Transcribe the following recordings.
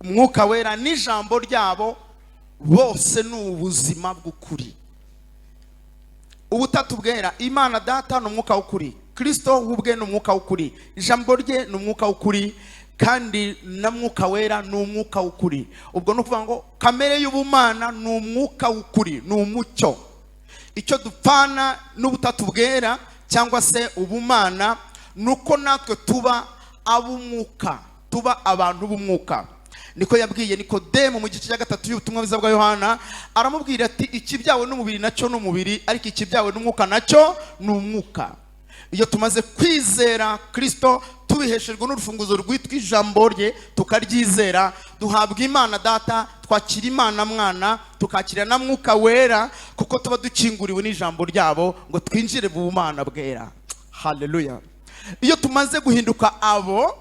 Umwuka wera n'ijambo ryabo bose ni ubuzima bw'ukuri. Ubutatu bwera, Imana Data ni umwuka w'ukuri, Kristo ubwe ni umwuka w'ukuri, ijambo rye ni umwuka w'ukuri, kandi na mwuka wera ni umwuka w'ukuri. Ubwo no kuvuga ngo kamere y'ubumana ni umwuka w'ukuri, ni umucyo. Icyo dupfana n'ubutatu bwera cyangwa se ubumana nuko natwe tuba ab'umwuka, tuba abantu b'umwuka. Niko yabwiye Nikodemo mu gice cya 3 y'ubutumwa bwiza bwa Yohana, aramubwira ati ikibyawe n'umubiri nacyo n'umubiri, ariko ikibyawe n'umwuka nacyo ni umwuka. Iyo tumaze kwizera Kristo tubiheshejwe n'urufunguzo rwitwa ijambo rye, tukaryizera, duhabwa Imana Data, twakira Imana Mwana, tukakira na mwuka wera, kuko tuba dukinguriwe n'ijambo ryabo ngo twinjire mu bumana bwera. Haleluya. Iyo tumaze guhinduka abo,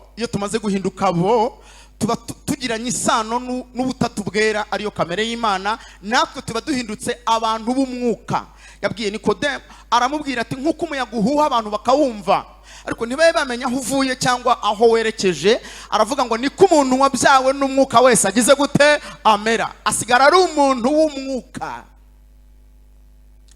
tuba tugiranye isano n'ubutatu bwera, ariyo kamere y'Imana, natwe tuba duhindutse abantu b'umwuka. Yabwiye Nikodemo, aramubwira ati nk'uko umuyaga uhuha abantu bakawumva, ariko ntibabe bamenya aho uvuye cyangwa aho werekeje. Aravuga ngo niko umuntu wabyawe n'umwuka wese agize gute amera, asigara ari umuntu w'umwuka.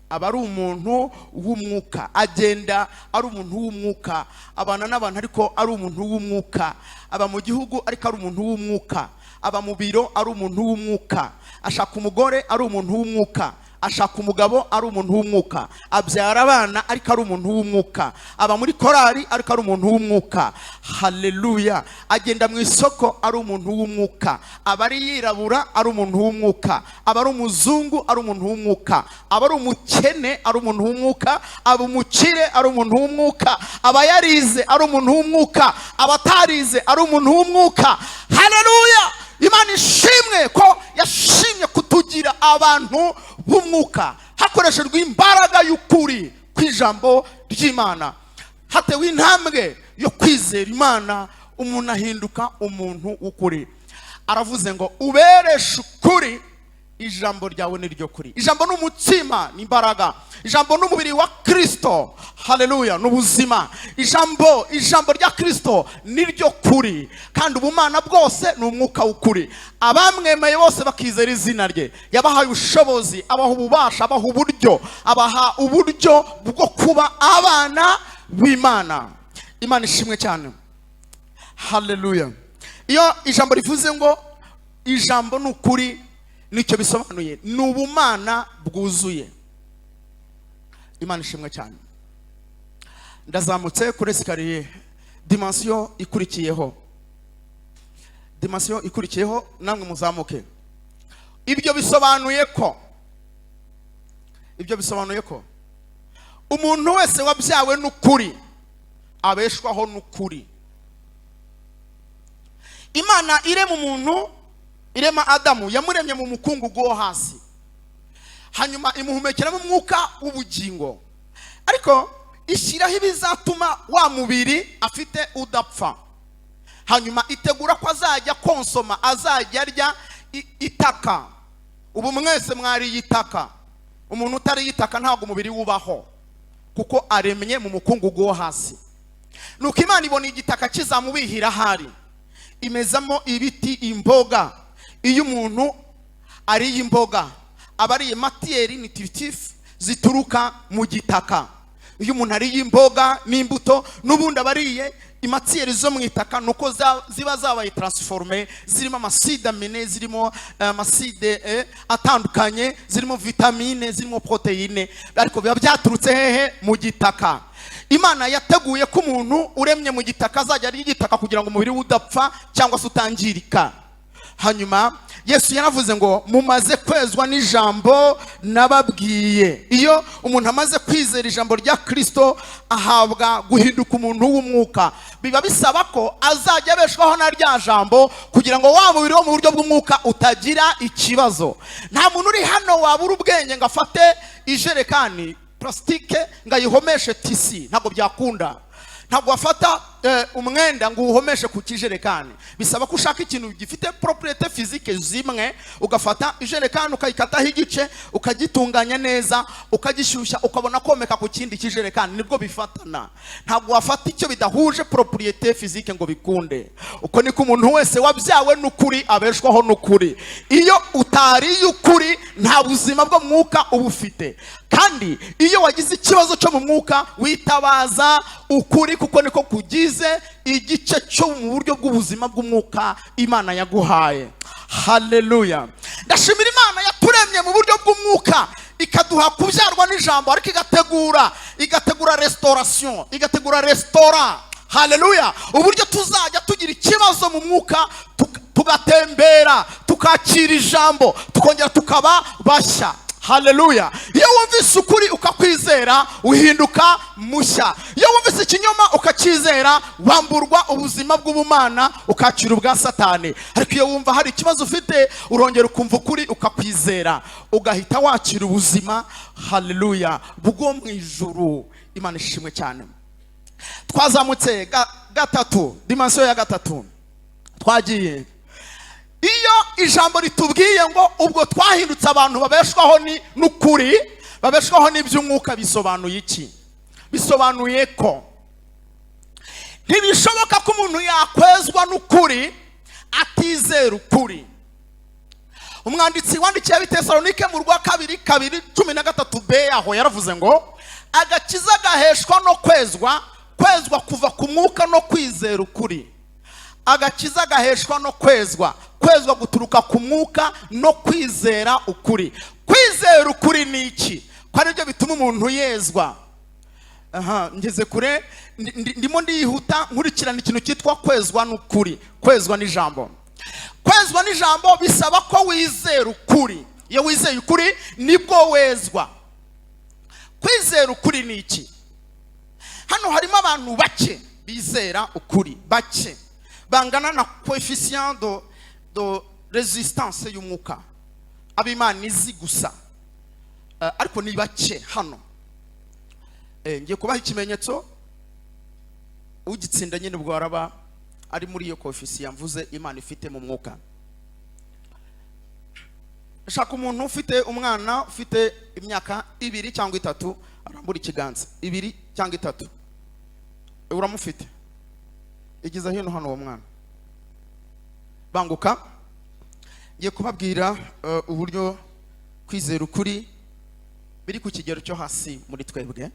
Aba ari umuntu w'umwuka, agenda ari umuntu w'umwuka, abana n'abantu ariko ari umuntu w'umwuka, aba mu gihugu ariko ari umuntu w'umwuka, aba mu biro ari umuntu w'umwuka, ashaka umugore ari umuntu w'umwuka, ashaka umugabo ari umuntu w'umwuka, abyara abana ariko ari umuntu w'umwuka, aba muri korari ariko ari umuntu w'umwuka. Haleluya. Agenda mu isoko ari umuntu w'umwuka, aba ari yirabura ari umuntu w'umwuka, aba ari umuzungu ari umuntu w'umwuka, aba ari umukene ari umuntu w'umwuka, aba umukire ari umuntu w'umwuka, aba yarize ari umuntu w'umwuka, abatarize ari umuntu w'umwuka. Haleluya. Imana ishimwe ko yashimye kutugira abantu b'umwuka hakoreshejwe imbaraga y'ukuri kw'ijambo ry'Imana. Hatewe intambwe yo kwizera Imana, umuntu ahinduka umuntu w'ukuri. Aravuze ngo ubereshe ukuri, ijambo ryawe ni ryo kuri. Ijambo n'umutima n'imbaraga, ijambo n'umubiri wa Kristo. Haleluya. N'ubuzima. Ijambo rya Kristo ni ryo kuri, kandi ubumana bwose ni umwuka w'ukuri. Abamwemeye bose bakizera izina rye, yabahaye ubushobozi, abaha ububasha, abaha uburyo, abaha uburyo bwo kuba abana b'Imana. Imana ishimwe cyane. Haleluya. Iyo ijambo rivuze ngo ijambo ni ukuri, nicyo bisobanuye, ni ubumana bwuzuye. Imana ishimwe cyane. Ndazamutse kuri esikariye, dimension ikurikiyeho, namwe muzamuke. Ibyo bisobanuye ko umuntu wese wabyawe n'ukuri abeshwaho n'ukuri. Imana irema umuntu, irema Adamu, yamuremye mu mukungugu wo hasi, hanyuma imuhumekeramo umwuka w'ubugingo, ariko ishyiraho ibizatuma wa mubiri afite udapfa. Hanyuma itegura ko azajya konsoma, azajya arya itaka. Ubu mwese mwari itaka. Umuntu utari itaka ntabwo umubiri wubaho, kuko aremye mu mukungugu wo hasi. Nuko Imana ibona igitaka kizamubihira hari, imezamo ibiti, imboga. Iyo umuntu ariye imboga aba ariye matière nutritive zituruka mu gitaka. Iyo umuntu ariye imboga n'imbuto, n'ubundi aba ariye imatière zo mu itaka, nuko ziba zabaye transformé, zirimo amaside amine, zirimo amaside atandukanye, zirimo vitamine, zirimo proteine, ariko biba byaturutse hehe? Mu gitaka. Imana yateguye ko umuntu uremye mu gitaka azajya ari igitaka kugira ngo umubiri udapfa cyangwa se utangirika. Hanyuma Yesu yaravuze ngo mumaze kwezwa n'ijambo nababwiye. Iyo umuntu amaze kwizera ijambo rya Kristo ahabwa guhinduka umuntu w'umwuka. Biba bisaba ko azajya abeshwaho na rya jambo kugira ngo wa mubiri wo mu buryo bw'umwuka utagira ikibazo. Nta muntu uri hano wabura ubwenge ngo afate ijerekani plastike ngo ayihomeshe tisi, ntabwo byakunda. Ntabwo wafata umwenda ngo uhomeshe ku kijerekani, bisaba ko ushaka ikintu gifite propriete physique zimwe, ugafata ijerekani ukayikataho igice, ukagitunganya neza, ukagishyushya, ukabona komeka ku kindi kijerekani, nibwo bifatana. Ntabwo wafata icyo bidahuje propriete physique ngo bikunde. Uko niko umuntu wese wabyawe n'ukuri abeshwaho n'ukuri. Iyo utari y'ukuri nta buzima bwo mwuka ubufite. Kandi iyo wagize ikibazo cyo mu mwuka witabaza ukuri, kuko niko kugize igice cyo mu buryo bw'ubuzima bw'umwuka Imana yaguhaye. Haleluya. Ndashimira Imana yaturemye mu buryo bw'umwuka, ikaduha kubyarwa n'ijambo, ariko igategura restauration, igategura restaurant. Haleluya. Uburyo tuzajya tugira ikibazo mu mwuka tugatembera, tukakira ijambo, tukongera tukaba bashya. Haleluya. Iyo wumvise ukuri ukakwizera uhinduka mushya. Iyo wumvise ikinyoma ukakizera wamburwa ubuzima bw'ubumana ukakira ubwa Satani. Ariko iyo wumva hari ikibazo ufite urongera ukumva ukuri ukakwizera ugahita wakira ubuzima. Haleluya. Bwo mu ijuru. Imana ishimwe cyane. Twazamutse gatatu, dimension ya gatatu. Twagiye. Iyo ijambo ritubwiye ngo ubwo twahindutse abantu babeshwaho n'ukuri, babeshwaho n'iby'umwuka, bisobanuye iki? Bisobanuye ko ntibishoboka ko umuntu yakwezwa n'ukuri atizera ukuri. Umwanditsi wandikiye Abitesalonike mu rwa 2:13b aho yaravuze ngo agakiza gaheshwa no kwezwa kuva ku mwuka no kwizera ukuri. Agakiza gaheshwa no kwezwa guturuka ku mwuka no kwizera ukuri. Kwizera ukuri ni iki? Ko ari byo bituma umuntu yezwa. Ngeze kure, ndimo ndihuta nkurikirana ikintu cyitwa kwezwa n'ukuri, kwezwa n'ijambo. Kwezwa n'ijambo bisaba ko wizera ukuri. Iyo wizeye ukuri nibwo wezwa. Kwizera ukuri ni iki? Hano harimo abantu bake bizera ukuri, bake bangana na coefficient de resistance y'umwuka, ab'Imana izi gusa, ariko ni bake hano. Ngiye kubaha ikimenyetso, ugitsinda nyine ubwo araba ari muri iyo coefficient mvuze Imana ifite mu mwuka. Shaka umuntu ufite umwana ufite imyaka 2 cyangwa 3, arambura ikiganza. 2 cyangwa 3 uramufite? Igiza hino hano uwo mwana. Banguka. Ngiye kubabwira uburyo kwizera ukuri biri ku kigero cyo hasi muri twebwe.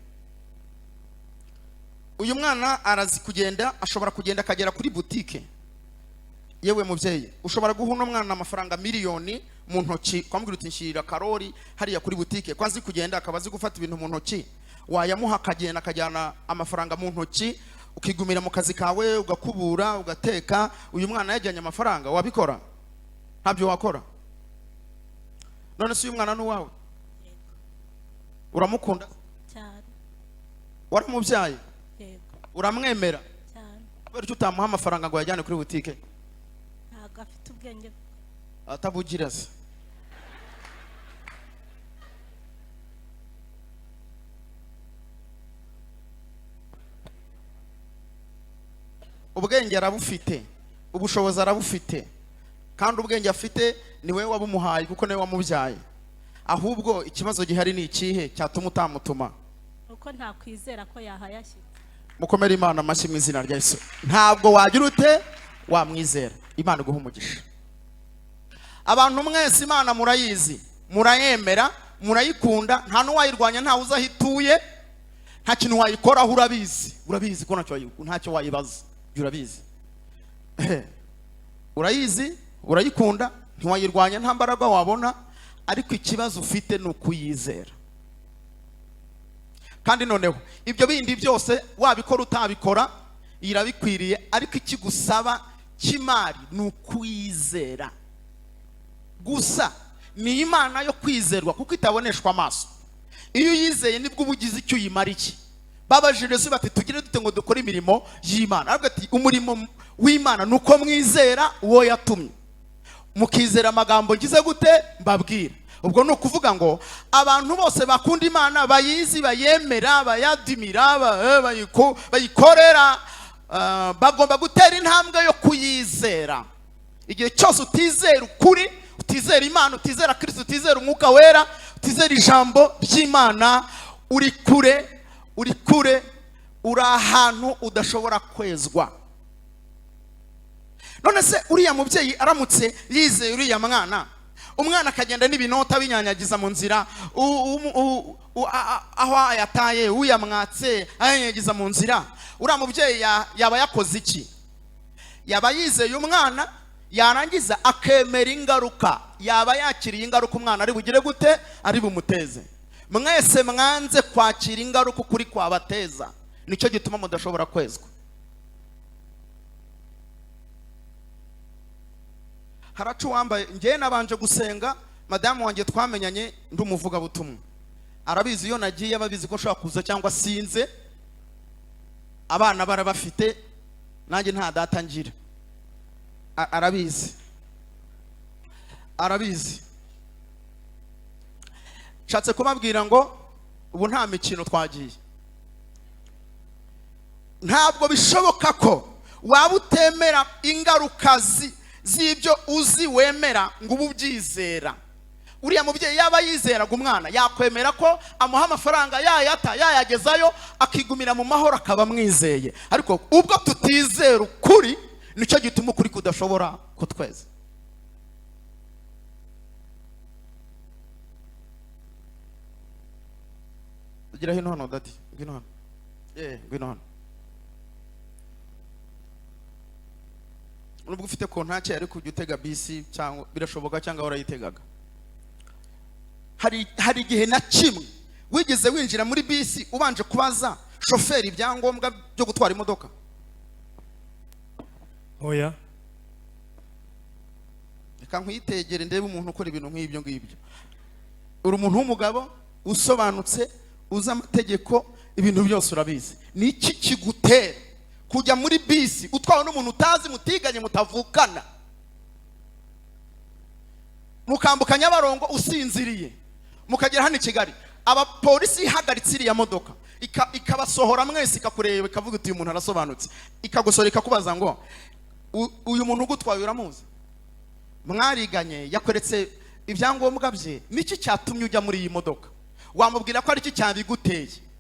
Uyu mwana arazi kugenda, ashobora kugenda akagera kuri boutique. Yewe mubyeyi, ushobora guha uno mwana amafaranga miliyoni mu ntoki, kwambwira uti nshirira karori hariya kuri boutique, kwazi kugenda akabazi gufata ibintu mu ntoki, wayamuha akagenda akajyana amafaranga mu ntoki, ukigumira mu kazi kawe, ugakubura, ugateka. Uyu mwana yajyanye amafaranga, wabikora? Ntabyo wakora. None se uyu mwana n'uwawe? Uramukunda cyane? Waramubyaye? Yego. Uramwemera cyane? Kubera icyo utamuha amafaranga ngo yajyane kuri boutique? Ntabwo afite ubwenge. Atabugira se. Ubwenge arabufite, ubushobozi arabufite, kandi ubwenge afite ni wewe wabumuhaye kuko niwe wamubyaye. Ahubwo ikibazo gihari ni ikihe cyatuma utamutuma? Uko nta kwizera ko yahayashye. Mukomere Imana amashyi mu izina rya Yesu. Ntabwo wagira ute wamwizera. Imana guhumugisha. Abantu mwese Imana murayizi, murayemera, murayikunda, nta n'uwayirwanya, nta uzahituye, nta kintu wayikoraho, urabizi ko ntacyo wayibaza. Urabizi. Urayizi, urayikunda, ntiwayirwanya, nta mbaraga wabona, ariko ikibazo ufite ni ukuyizera. Kandi noneho ibyo bindi byose wabikora utabikora irabikwiriye, ariko ikigusaba kimari ni ukuyizera gusa. Ni Imana yo kwizerwa kuko itaboneshwa amaso. Iyo uyizeye nibwo ubugize icyo uyimariye. Babajije se bati tugire dute ngo dukore imirimo y'Imana? Aravuga ati umurimo w'Imana nuko mwizera uwo yatumye. Mukizera amagambo ngize gute mbabwira. Ubwo no kuvuga ngo abantu bose bakunda Imana, bayizi, bayemera, bayadimira, bayikorera, bagomba gutera intambwe yo kuyizera. Igihe cyose utizera ukuri, utizera Imana, utizera Kristo, utizera Umwuka Wera, utizera ijambo ry'Imana, uri kure, uri ahantu udashobora kwezwa. None se uriya mubyeyi aramutse yizeye uriya mwana, umwana akagenda n'ibinota binyanyagiza mu nzira, aho ayataye uyamwatse ayanyagiza mu nzira, uriya mubyeyi yaba yakoze iki? Yaba yizeye umwana, yarangiza akemera ingaruka, yaba yakiriye ingaruka umwana ari bugire gute, ari bumuteze. Mwese mwanze kwakira ingaruka ukuri kwabateza, nicyo gituma mudashobora kwezwa. Haracu wambaye, ngiye nabanje gusenga, madamu wanjye twamenyanye ndi umuvuga butumwa, arabizi iyo nagiye ababizi ko nshobora kuza cyangwa sinze, abana barabafite nanjye nta data ngira, arabizi. Nshatse kubabwira ngo ubu nta mikino twagiye. Ntabwo bishoboka ko waba utemera ingaruka z'ibyo uzi wemera ngo ubu byizera. Uriya mubyeyi yaba yizeraga umwana, yakwemera ko amuha amafaranga yayagezayo akigumira mu mahoro akaba mwizeye. Ariko ubwo tutizera ukuri, nicyo gituma ukuri kudashobora kutweza. Gira hino hano dati, ngwino hano. Ngwino hano. Nubwo ufite kontake ariko ujya utega bisi cyangwa birashoboka cyangwa warayitegaga. Hari igihe na kimwe wigeze winjira muri bisi ubanje kubaza shoferi ibyangombwa byo gutwara imodoka? Oya. Reka nkwitegere ndebe umuntu ukora ibintu nk'ibyo ngibyo. Uri umuntu w'umugabo usobanutse, uzi amategeko, ibintu byose urabizi. Ni iki kigutera kujya muri bisi utwawe n'umuntu utazi, mutiganye, mutavukana, mukambuka Nyabarongo usinziriye, mukagera hano i Kigali, abapolisi ihagaritse iriya modoka ikabasohora mwese, ikakureba, ikavuga uti uyu muntu arasobanutse, ikagusora, ikakubaza ngo uyu muntu ugutwaye uramuzi, mwariganye, yakweretse ibyangombwa bye, niki cyatumye ujya muri iyi modoka? Wamubwira ko ari iki cyabiguteye?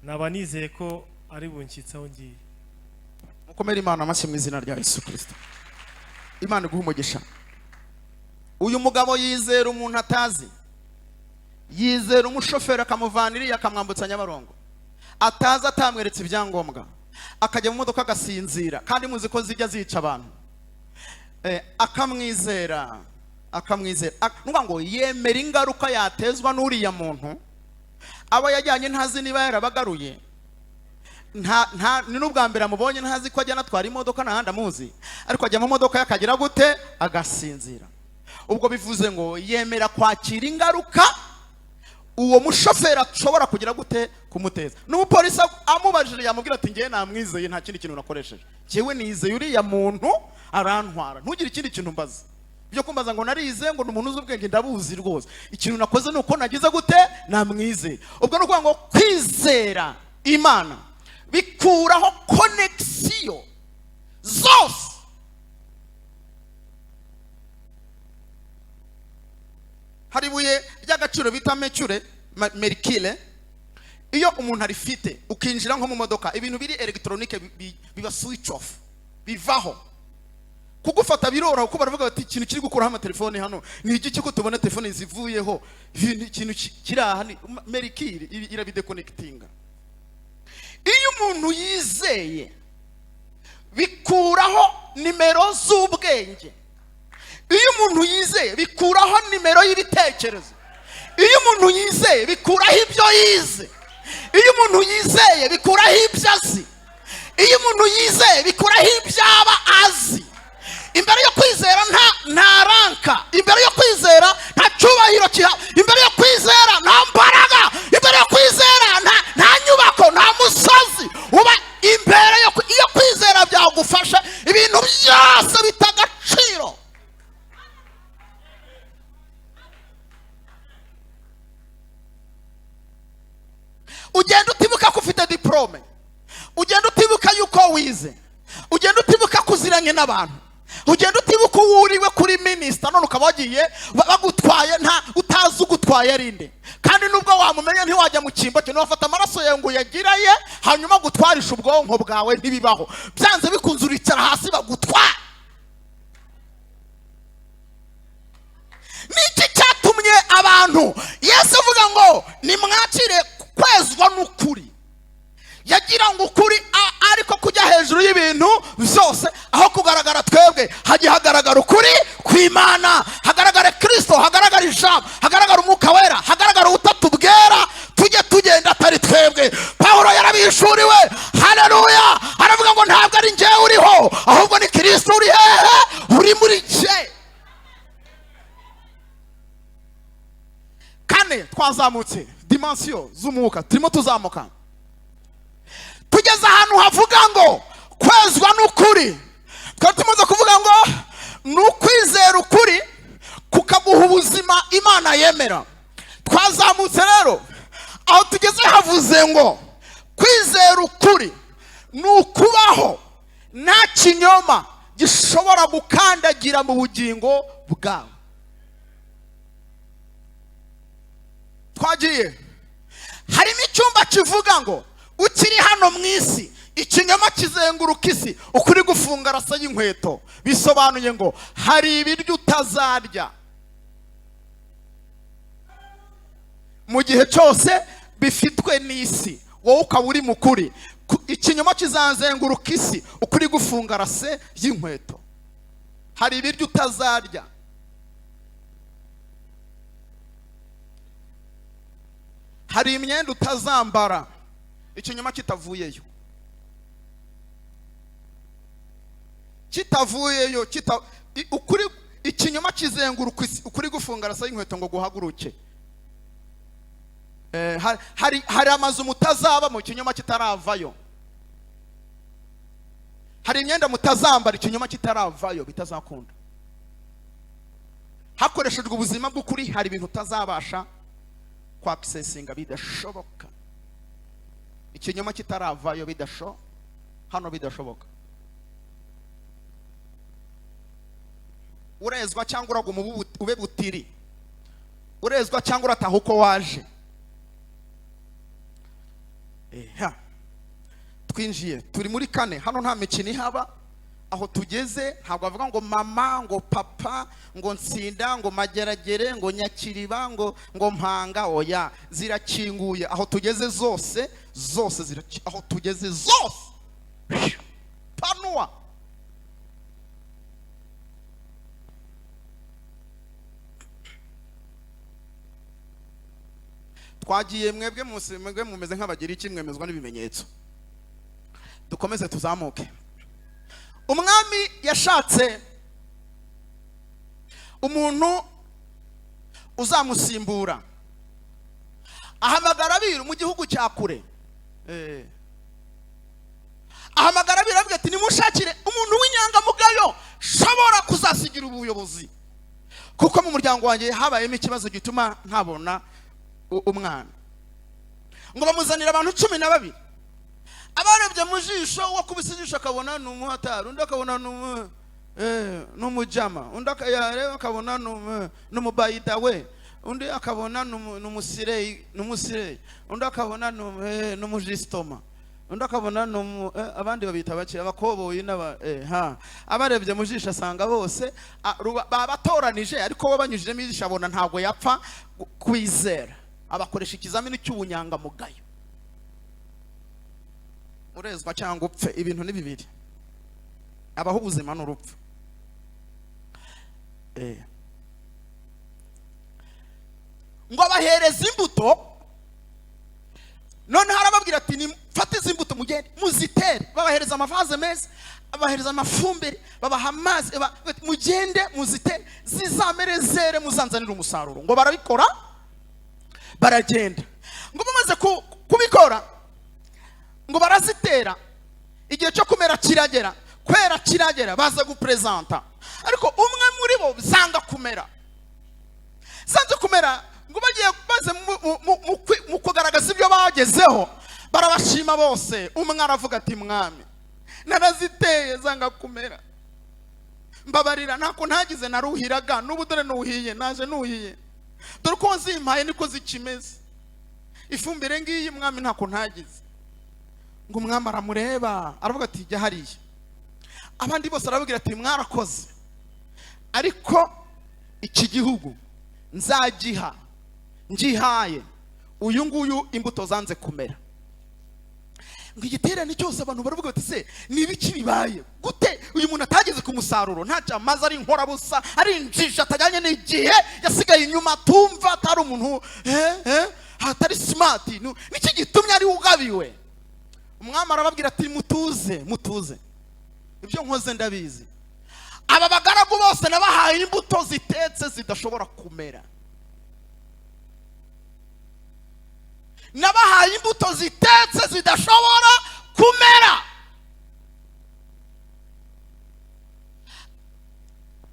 Naba nizeye ko ari bunshyitsaho ngiye. Mukomere Imana amashyi mu izina rya Yesu Kristo. Imana iguhe umugisha. Uyu mugabo yizera umuntu atazi, yizera umushoferi akamuvaniriye akamwambutsa Nyabarongo, atazi, atamweretse ibyangombwa, akajya mu modoka agasinzira, kandi muzi ko zijya zica abantu. Akamwizera, nukuvuga ngo yemera ingaruka yatezwa n'uriya muntu aba yajyanye, ntazi niba yarabagaruye, ni n'ubwa mbere amubonye, ntazi ko ajya anatwara imodoka, n'ahandi amuzi, ariko ajya mu modoka yakagira gute, agasinzira. Ubwo bivuze ngo yemera kwakira ingaruka uwo mushoferi ashobora kugira gute, kumuteza. N'umupolisi amubajije yamubwira ati ngiye namwizeye, nta kindi kintu nakoresheje, cyewe nizeye uriya muntu arantwara, ntugire ikindi kintu mbaza. Byo kumbaza ngo narize, ngo n'umuntu uzi ubwenge, ndabuzi rwose, ikintu nakoze nuko nagize gute, namwizeye. Ubwo nukuvuga ngo kwizera Imana bikuraho connection zose. Hari ibuye ry'agaciro bita merikile, iyo umuntu arifite ukinjira nko mu modoka, ibintu biri electronique biba switch off, bivaho. Kugufata biroroha kuko baravuga bati ikintu kiri gukuraho amatelefone hano ni iki cyo tubona telefone zivuyeho, ikintu kiri aha ni merikile, irabideconnectinga. Iyo umuntu yizeye bikuraho nimero z'ubwenge, iyo umuntu yizeye bikuraho nimero y'ibitekerezo, iyo umuntu yizeye bikuraho ibyo yize, iyo umuntu yizeye bikuraho ibyo azi, iyo umuntu yizeye bikuraho ibyo aba azi. Imbere yo kwizera nta ranka, imbere yo kwizera nta cyubahiro kiha, imbere yo kwizera nta mbaraga, imbere yo kwizera nta nyubako, nta musozi uba imbere iyo kwizera byagufasha ibintu byose bitagaciro. ugenda utibuka ko ufite diplome, ugenda utibuka yuko wize, ugenda utibuka kuziranye n'abantu, ugenda utibuka uwuriwe kuri minisita, none ukaba wagiye bagutwaye nta utazi ugutwaye arinde, kandi nubwo wamumenya ntiwajya mu cyimbo cyo, wafata amaraso yawe ngo yagiraye hanyuma gutwarisha ubwonko bwawe ntibibaho, byanze bikunze uricara hasi bagutwara. Niki cyatumye abantu Yesu avuga ngo nimwakire kwezwa n'ukuri? Yagira ngo ukuri ariko kujya hejuru y'ibintu byose, aho kugaragara twebwe hajye hagaragara ukuri kw'Imana, hagaragara Kristo, hagaragara ijambo, hagaragara Umwuka wera, hagaragara Ubutatu Bwera, tujye tugenda atari twebwe. Pawulo yarabishuriwe, haleluya, aravuga ngo ntabwo ari njyewe uriho, ahubwo ni Kristo uri hehe, uri muri jye. Kane, twazamutse dimension z'umwuka, turimo tuzamuka tugeze ahantu havuga ngo kwezwa n'ukuri. Twari tumaze kuvuga ngo n'ukwizera ukuri kukaguha ubuzima Imana yemera. Twazamutse rero aho tugeze havuze ngo kwizera ukuri n'ukubaho nta kinyoma gishobora gukandagira mu bugingo bwawe. Twagiye harimo icyumba kivuga ngo ukiri hano mu isi ikinyoma kizenguruka isi, ukuri gufunga rasa y'inkweto. Bisobanuye ngo hari ibiryo utazarya mu gihe cyose bifitwe n'isi, wowe ukaba uri mu kuri. Ikinyoma kizazenguruka isi, ukuri gufunga rasa y'inkweto. Hari ibiryo utazarya, hari imyenda utazambara, ikinyoma kitavuyeyo, ukuri. Ikinyoma kizenguruka isi, ukuri gufunga rasa y'inkweto ngo guhaguruke. Hari amazu mutazaba mu kinyoma kitaravayo, hari imyenda mutazambara ikinyoma kitaravayo, bitazakunda. Hakoreshejwe ubuzima bw'ukuri, hari ibintu utazabasha kwa accessinga, bidashoboka. Ikinyoma kitaravayo hano bidashoboka. Urezwa cyangwa uraguma ube butiri, urezwa cyangwa urataha uko waje. Twinjiye turi muri kane, hano nta mikino ihaba. Aho tugeze ntabwo bavuga ngo mama, ngo papa, ngo nsinda, ngo mageragere, ngo nyakiriba, ngo mpanga. Oya, zirakinguye. Aho tugeze zose aho tugeze zose panua. Twagiye mwebwe mumeze nk'abagira iki, mwemezwa n'ibimenyetso. Dukomeze tuzamuke. Umwami yashatse umuntu uzamusimbura, ahamagara abiru mu gihugu cya kure. Ahamagara abiru avuga ati nimushakire umuntu w'inyangamugayo shobora kuzasigira ubuyobozi, kuko mu muryango wanjye habayemo ikibazo gituma ntabona umwana. Ngo bamuzanira abantu 12. Abarebye mu jisho, wakubise ijisho akabona n'umuhatari, undi akabona n'umujama, undi akayareba akabona n'umubayida we, undi akabona n'umusirei, undi akabona n'umujistoma, undi akabona abandi babita bake abakoboyi abarebye mu jisho asanga bose babatoranije, ariko bo banyujijemo ijisho abona ntabwo yapfa kwizera. Abakoresha ikizamini cy'ubunyangamugayo. Urezwa cyangwa upfe, ibintu ni bibiri. Abaho ubuzima n'urupfu. Ngo abahereza imbuto, none harababwira ati nimfate izi imbuto mugende muzitere. Babahereza amavaze meza, abahereza amafumbire, babaha amazi, mugende muzitere zizamere zere muzanzanira umusaruro. Ngo barabikora, baragenda. Ngo bamaze kubikora, ngo barazitera, igihe cyo kumera kiragera, kwera kiragera, baza gupresenta. Ariko umwe muri bo zanga kumera, ngo bagiye baze mu kugaragaza ibyo bagezeho, barabashima bose. Umwe aravuga ati mwami naraziteye zanga kumera, mbabarira ntako ntagize naruhiraga n'ubu dore nuhiye, naje nuhiye, dore ko zimpaye niko zikimeze, ifumbire ngiyi mwami ntako ntagize. Ngo umwami aramureba aravuga ati jya hariya. Abandi bose arababwira ati mwarakoze, ariko iki gihugu nzagiha ngihaye uyu nguyu imbuto zanze kumera. Ngo igiterane cyose abantu baravuga bati se nibiki bibaye gute uyu muntu atageze ku musaruro, ntaca maze ari inkora busa, ari injiji atajyanye n'igihe, yasigaye inyuma, tumva atari umuntu atari smart, niki gitumye ari ugabiwe. Umwami arababwira ati mutuze, mutuze, ibyo nkoze ndabizi. Aba bagaragu bose nabahaye imbuto zitetse zidashobora kumera, nabahaye imbuto zitetse zidashobora kumera.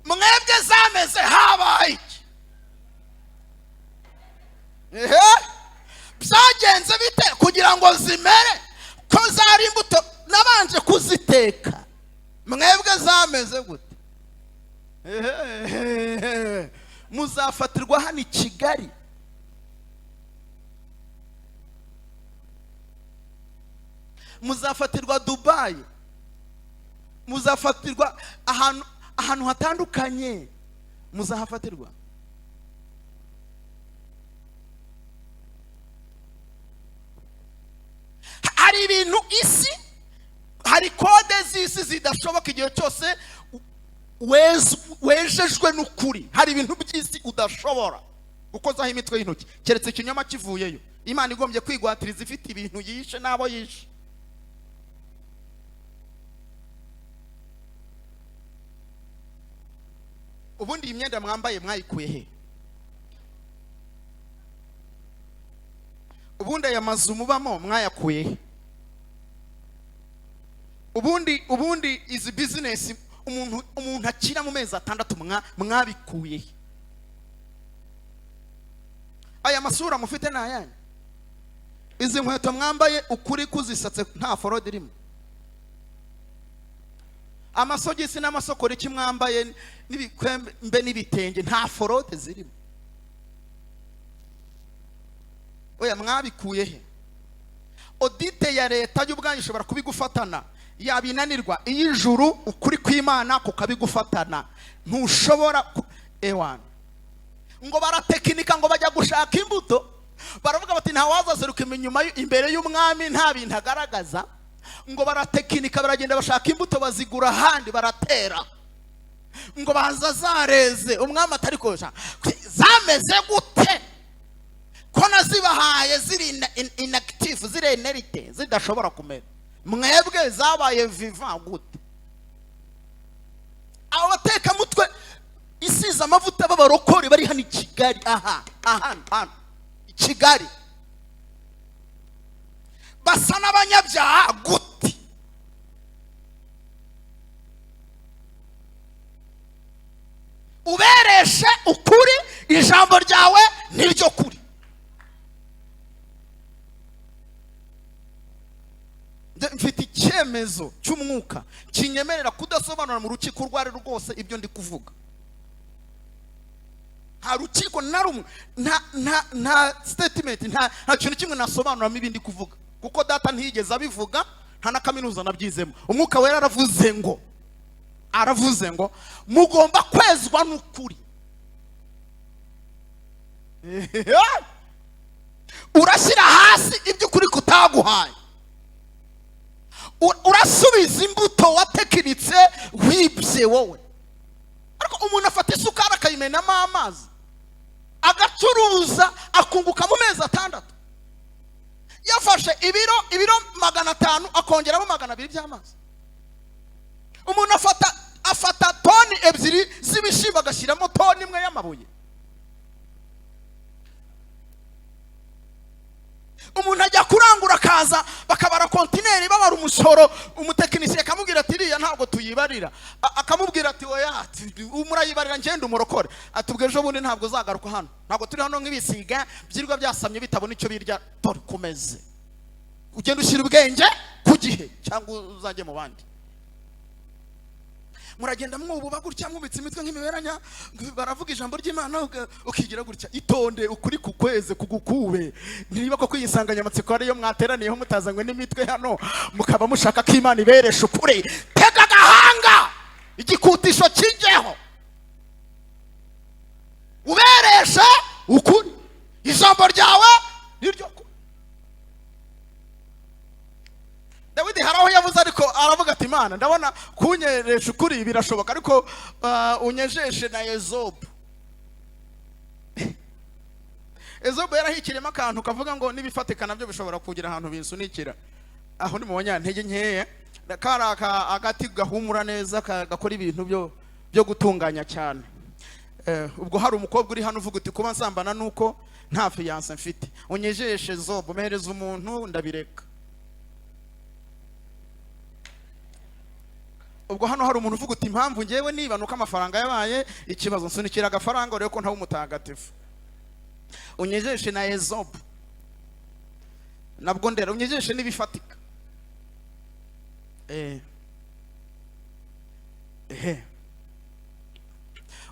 Mwebwe zameze habaye iki? Byagenze bite kugira ngo zimere? Ko zari imbuto nabanje kuziteka, mwebwe zameze gute? Muzafatirwa hano i Kigali, muzafatirwa Dubai, muzafatirwa ahantu hatandukanye, muzahafatirwa. Hari ibintu isi, hari kode z'isi zidashoboka igihe cyose wejejwe n'ukuri. Hari ibintu by'isi udashobora gukozaho imitwe y'intoki keretse ikinyoma kivuyeyo. Imana igombye kwigwatiriza ifite ibintu yishe n'abo yishe. Ubundi imyenda mwambaye mwayikuye he? Ubundi aya mazu mubamo mwayakuye he? Ubundi izi business umuntu akira mu mezi 6 mwabikuye he? Aya masura mufite nayanyu? Izi nkweto mwambaye ukuri kuzisatse nta forode irimo? Amasogisi n'amasokore kimwambaye n'ibikwembe n'ibitenge nta forode zirimo? Oya mwabikuye he? Audite ya leta y'ubwanyu ishobora kubigufatana, yabinanirwa iy'ijuru ukuri kw'Imana kukabigufatana, ntushobora ewana. Ngo baratekinika ngo bajya gushaka imbuto, baravuga bati nta wazaseruka inyuma imbere y'umwami nta bintu agaragaza. Ngo baratekinika baragenda bashaka imbuto bazigura ahandi baratera, ngo baza zareze. Umwami atari kosha zameze gute ko nazibahaye ziri inactive, ziri inerite, zidashobora kumera? Mwebwe zabaye viva gute? Abo bateka mutwe isiza amavuta b'abarokore bari hano i Kigali, hano i Kigali, basa n'abanyabyaha gute? Ubereshe ukuri, ijambo ryawe niryo kuri. Mfite icyemezo cy'umwuka kinyemerera kudasobanura mu rukiko rwari rwose ibyo ndi kuvuga. Nta rukiko na rumwe, nta statement, nta kintu kimwe nasobanuramo ibindi kuvuga, kuko data ntiyigeze abivuga, nta na kaminuza nabyizemo. Umwuka wera aravuze ngo mugomba kwezwa n'ukuri. Urashyira hasi ibyo ukuri kutaguhaye, urasubiza imbuto watekinitse wibye wowe. Ariko umuntu afata isukari akayimenamo amazi agacuruza akunguka mu mezi 6. Yafashe ibiro 500 akongeramo 200 by'amazi. Umuntu afata toni 2 z'ibishimbo agashyiramo toni 1 y'amabuye. Umuntu ajya kurangura akaza bakabara kontineri babara umusoro, umutekinisiye akamubwira ati iriya ntabwo tuyibarira, akamubwira ati oya umurayibarira ngende umurokore, atubwe ejo bundi ntabwo zagaruka hano, ntabwo turi hano nk'ibisiga byirwa byasamye bitabona icyo birya, dore kumeze. ugenda ushyira ubwenge ku gihe cyangwa uzajye mu bandi. Muragenda mwububa gutya mwubitse imitwe nk'imiberanya, baravuga ijambo ry'Imana ukigira gutya. Itonde ukuri ku kweze kugukube. Niba ko kuyisanganyamatsiko ariyo mwateraniyeho mutazanywe n'imitwe hano mukaba mushaka ko Imana iberesha ukuri, tega agahanga igikutisho kijyeho ubereshe ukuri. Ijambo ryawe niryo kuri. Dawidi haraho yavuze ariko aravuga ati Imana ndabona kunyeresha ukuri birashoboka ariko unyejeshe na Ezobu. Ezobu yarahikiremo akantu kavuga ngo nibifatika nabyo bishobora kugira ahantu binsunikira. Aho ni mu banyantege nkeya karaka agati gahumura neza gakora ibintu byo gutunganya cyane. Ubwo hari umukobwa uri hano uvuga uti kuba nsambana nuko nta fiance mfite, unyejeshe Ezobu mehereza umuntu ndabireka. Ubwo hano hari umuntu uvuga uti impamvu ngewe niba nuko amafaranga yabaye ikibazo nsunikira agafaranga rero ko ntawe umutagatifu. Unyejeshe na Ezobu nabwo ndera unyejeshe nibifatika.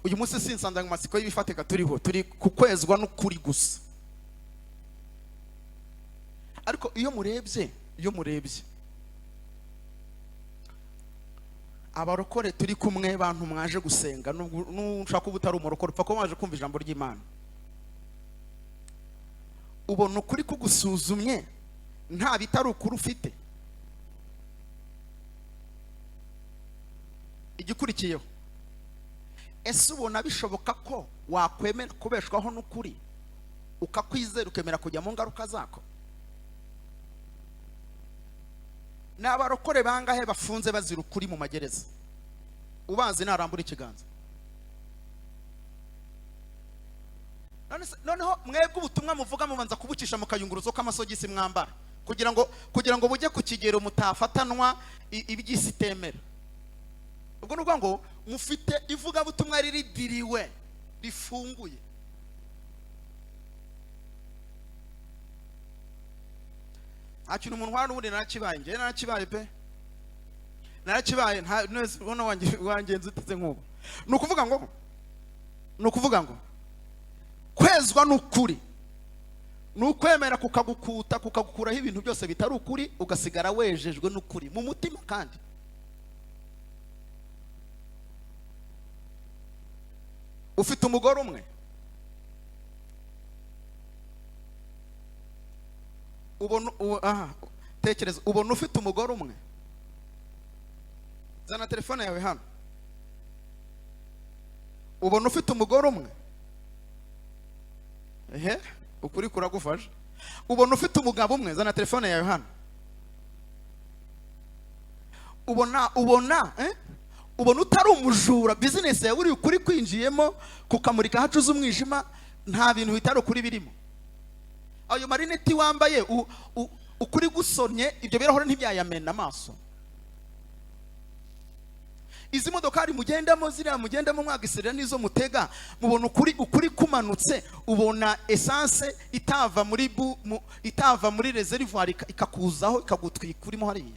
Uyu munsi sinsanze mu masiko y'ibifatika turiho, turi kukwezwa n'ukuri gusa. Ariko iyo murebye abarokore turi kumwe, bantu mwaje gusenga, nushaka kuba utari umurokore upfa ko mwaje kumva ijambo ry'Imana, ubona ukuri kugusuzumye nta bitari ukuri ufite. Igikurikiyeho, ese ubona bishoboka ko wakwemera kubeshwaho n'ukuri ukakwizera ukemera kujya mu ngaruka zako? N'abarokore bangahe bafunze bazira ukuri mu magereza? Ubazi narambura ikiganza. Noneho mwebwe ubutumwa muvuga mubanza kubucisha mu kayunguruzo k'amasogisi mwambara kugira ngo bujye ku kigero mutafatanwa iby'isi temera. Ubwo nuvuga ngo mufite ivuga butumwa riridiriwe rifunguye. Akintu umuntu wari ubundi narakibaye, nge narakibaye pe, narakibaye nta nese ubona wangenze uteze nk'ubu. Nukuvuga ngo kwezwa n'ukuri nukwemera kukagukuta kukagukuraho ibintu byose bitari ukuri ugasigara wejejwe n'ukuri mu mutima. Kandi ufite umugore umwe, tekereza ubona ufite umugore umwe, zana telefone yawe hano. Ubona ufite umugore umwe, ukuri kuragufasha. Ubona ufite umugabo umwe, zana telefone yawe hano. Ubona utari umujura, business yawe uri ukuri kwinjiyemo kukamurika hacuze umwijima, nta bintu bitari ukuri birimo. Ayo marineti wambaye ukuri gusonye, ibyo birahora ntibyayamena amaso. Izi modokari mugendamo ziriya mugendamo mwagisirira nizo mutega, mubona ukuri kumanutse, ubona essence itava muri reservoir ikakuzaho ikagutwika urimo hariya.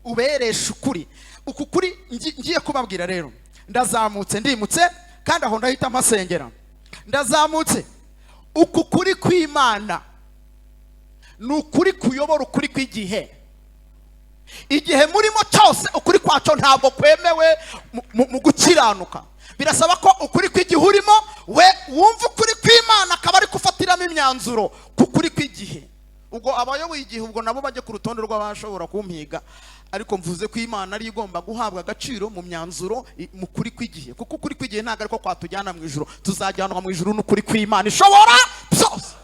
Uberesha ukuri. Uku kuri ngiye kubabwira rero, ndimutse kandi aho ndahita mpasengera. Ndazamutse. Uku kuri kw'Imana n'ukuri kuyobora ukuri kw'igihe. Igihe murimo cyose ukuri kwacu ntabwo kwemewe mu gukiranuka. Birasaba ko ukuri kw'igihe urimo we wumva ukuri kw'Imana akaba ari kufatiramo imyanzuro ku kuri kw'igihe. Ubwo abayoboye igihe ubwo nabo bajye ku rutonde rw'abashobora kumpiga, ariko mvuze ko Imana ari igomba guhabwa agaciro mu myanzuro mu kuri kw'igihe, kuko ukuri kw'igihe ntabwo ariko kwatujyana mu ijuru, tuzajyanwa mu ijuru n'ukuri kw'Imana ishobora byose.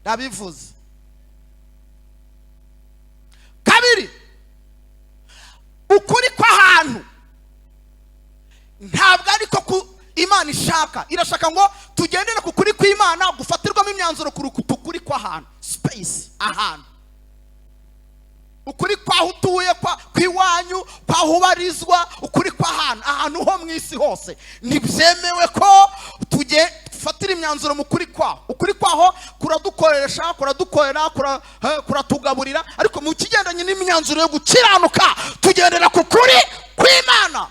Ndabivuze. Kabiri, ukuri kw'ahantu ntabwo ariko Imana ishaka. Irashaka ngo tugendere ku kuri kw'Imana gufatirwamo imyanzuro ku kuri kw'ahantu, space ahantu. Ukuri kwaho utuye kw'iwanyu, kwaho ubarizwa, ukuri kw'ahantu, ahantu ho mu isi hose ntibyemewe ko dufatira imyanzuro mu kuri kwaho. Ukuri kwaho kuradukoresha, kuradukorera, kuratugaburira, ariko mu kigendanye n'imyanzuro yo gukiranuka tugendera ku kuri kw'Imana.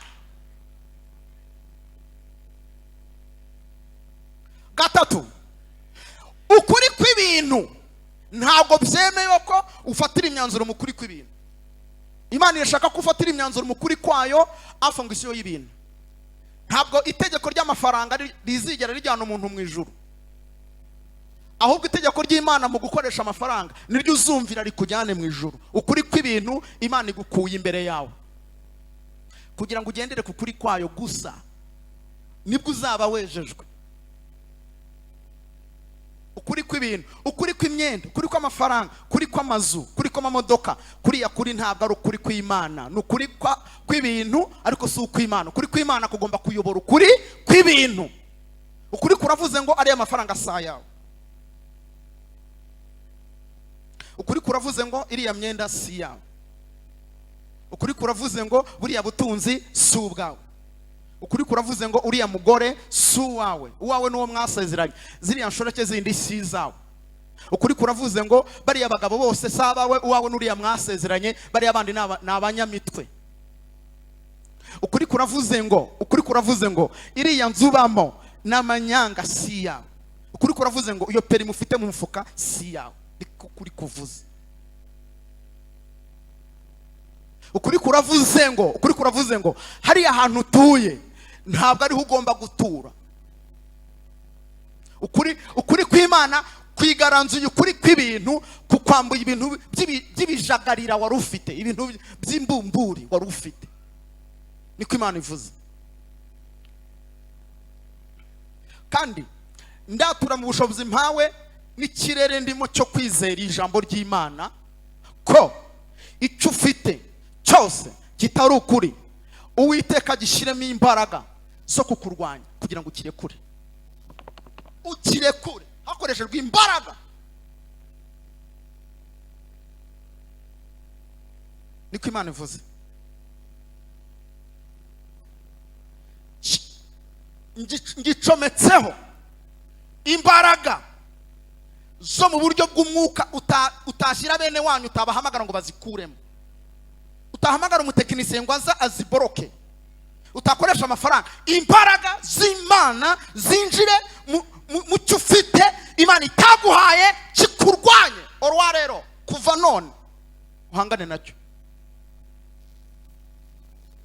Gatatu, ukuri kw'ibintu ntabwo byemewe ko ufatira imyanzuro mu kuri kw'ibintu. Imana irashaka ko ufatira imyanzuro mu kuri kwayo afunga isi y'ibintu. Ntabwo itegeko ry'amafaranga rizigera rijyana umuntu mu ijuru, ahubwo itegeko ry'Imana mu gukoresha amafaranga niryo uzumvira rikujyane mu ijuru. Ukuri kw'ibintu Imana igukuye imbere yawe kugira ngo ugendere ku kuri kwayo gusa, nibwo uzaba wejejwe. Ukuri kw'ibintu, ukuri kw'imyenda, ukuri kw'amafaranga, ukuri kw'amazu, ukuri kw'amamodoka, kuriya kuri ntabwo ari ukuri kw'Imana. Ni ukuri kw'ibintu ariko si ukw'Imana. Ukuri kw'Imana kugomba kuyobora ukuri kw'ibintu. Ukuri kuravuze ngo ariya mafaranga si ayawe. Ukuri kuravuze ngo iriya myenda si yawe. Ukuri kuravuze ngo buriya butunzi si ubwawe. Ukuri kuravuze ngo uriya mugore si uwawe, uwawe n'uwo mwasezeranye, ziriya nshoreke zindi si izawe. Ukuri kuravuze ngo bariya bagabo bose si abawe, uwawe n'uriya mwasezeranye, bariya bandi ni abanyamitwe. Ukuri kuravuze ngo iriya nzu ubamo n'amanyanga si yawe. Ukuri kuravuze ngo iyo peri mufite mu mufuka si yawe. Niko ukuri kuvuze. Ukuri kuravuze ngo hariya ahantu utuye ntabwo ariho ugomba gutura. Ukuri kw'Imana kwigaranzuye ukuri kw'ibintu, kukwambuye ibintu by'ibijagarira wari ufite, ibintu by'imbumburi wari ufite. Niko Imana ivuze. Kandi ndatura mu bushobozi mpawe n'ikirere ndimo cyo kwizera ijambo ry'Imana ko icyo ufite cyose kitari ukuri, uwiteka gishyiremo imbaraga zo kukurwanya kugira ngo ukirekure hakoreshejwe imbaraga. Niko Imana ivuze. Ngicometseho imbaraga zo mu buryo bw'umwuka utashyira bene wanyu, utabahamagara ngo bazikuremo. Utahamagara umutekinisiye ngo aza aziboroke, utakoresha amafaranga. Imbaraga z'Imana zinjire mu cyo ufite Imana itaguhaye kikurwanye. Orwa rero kuva none uhangane nacyo.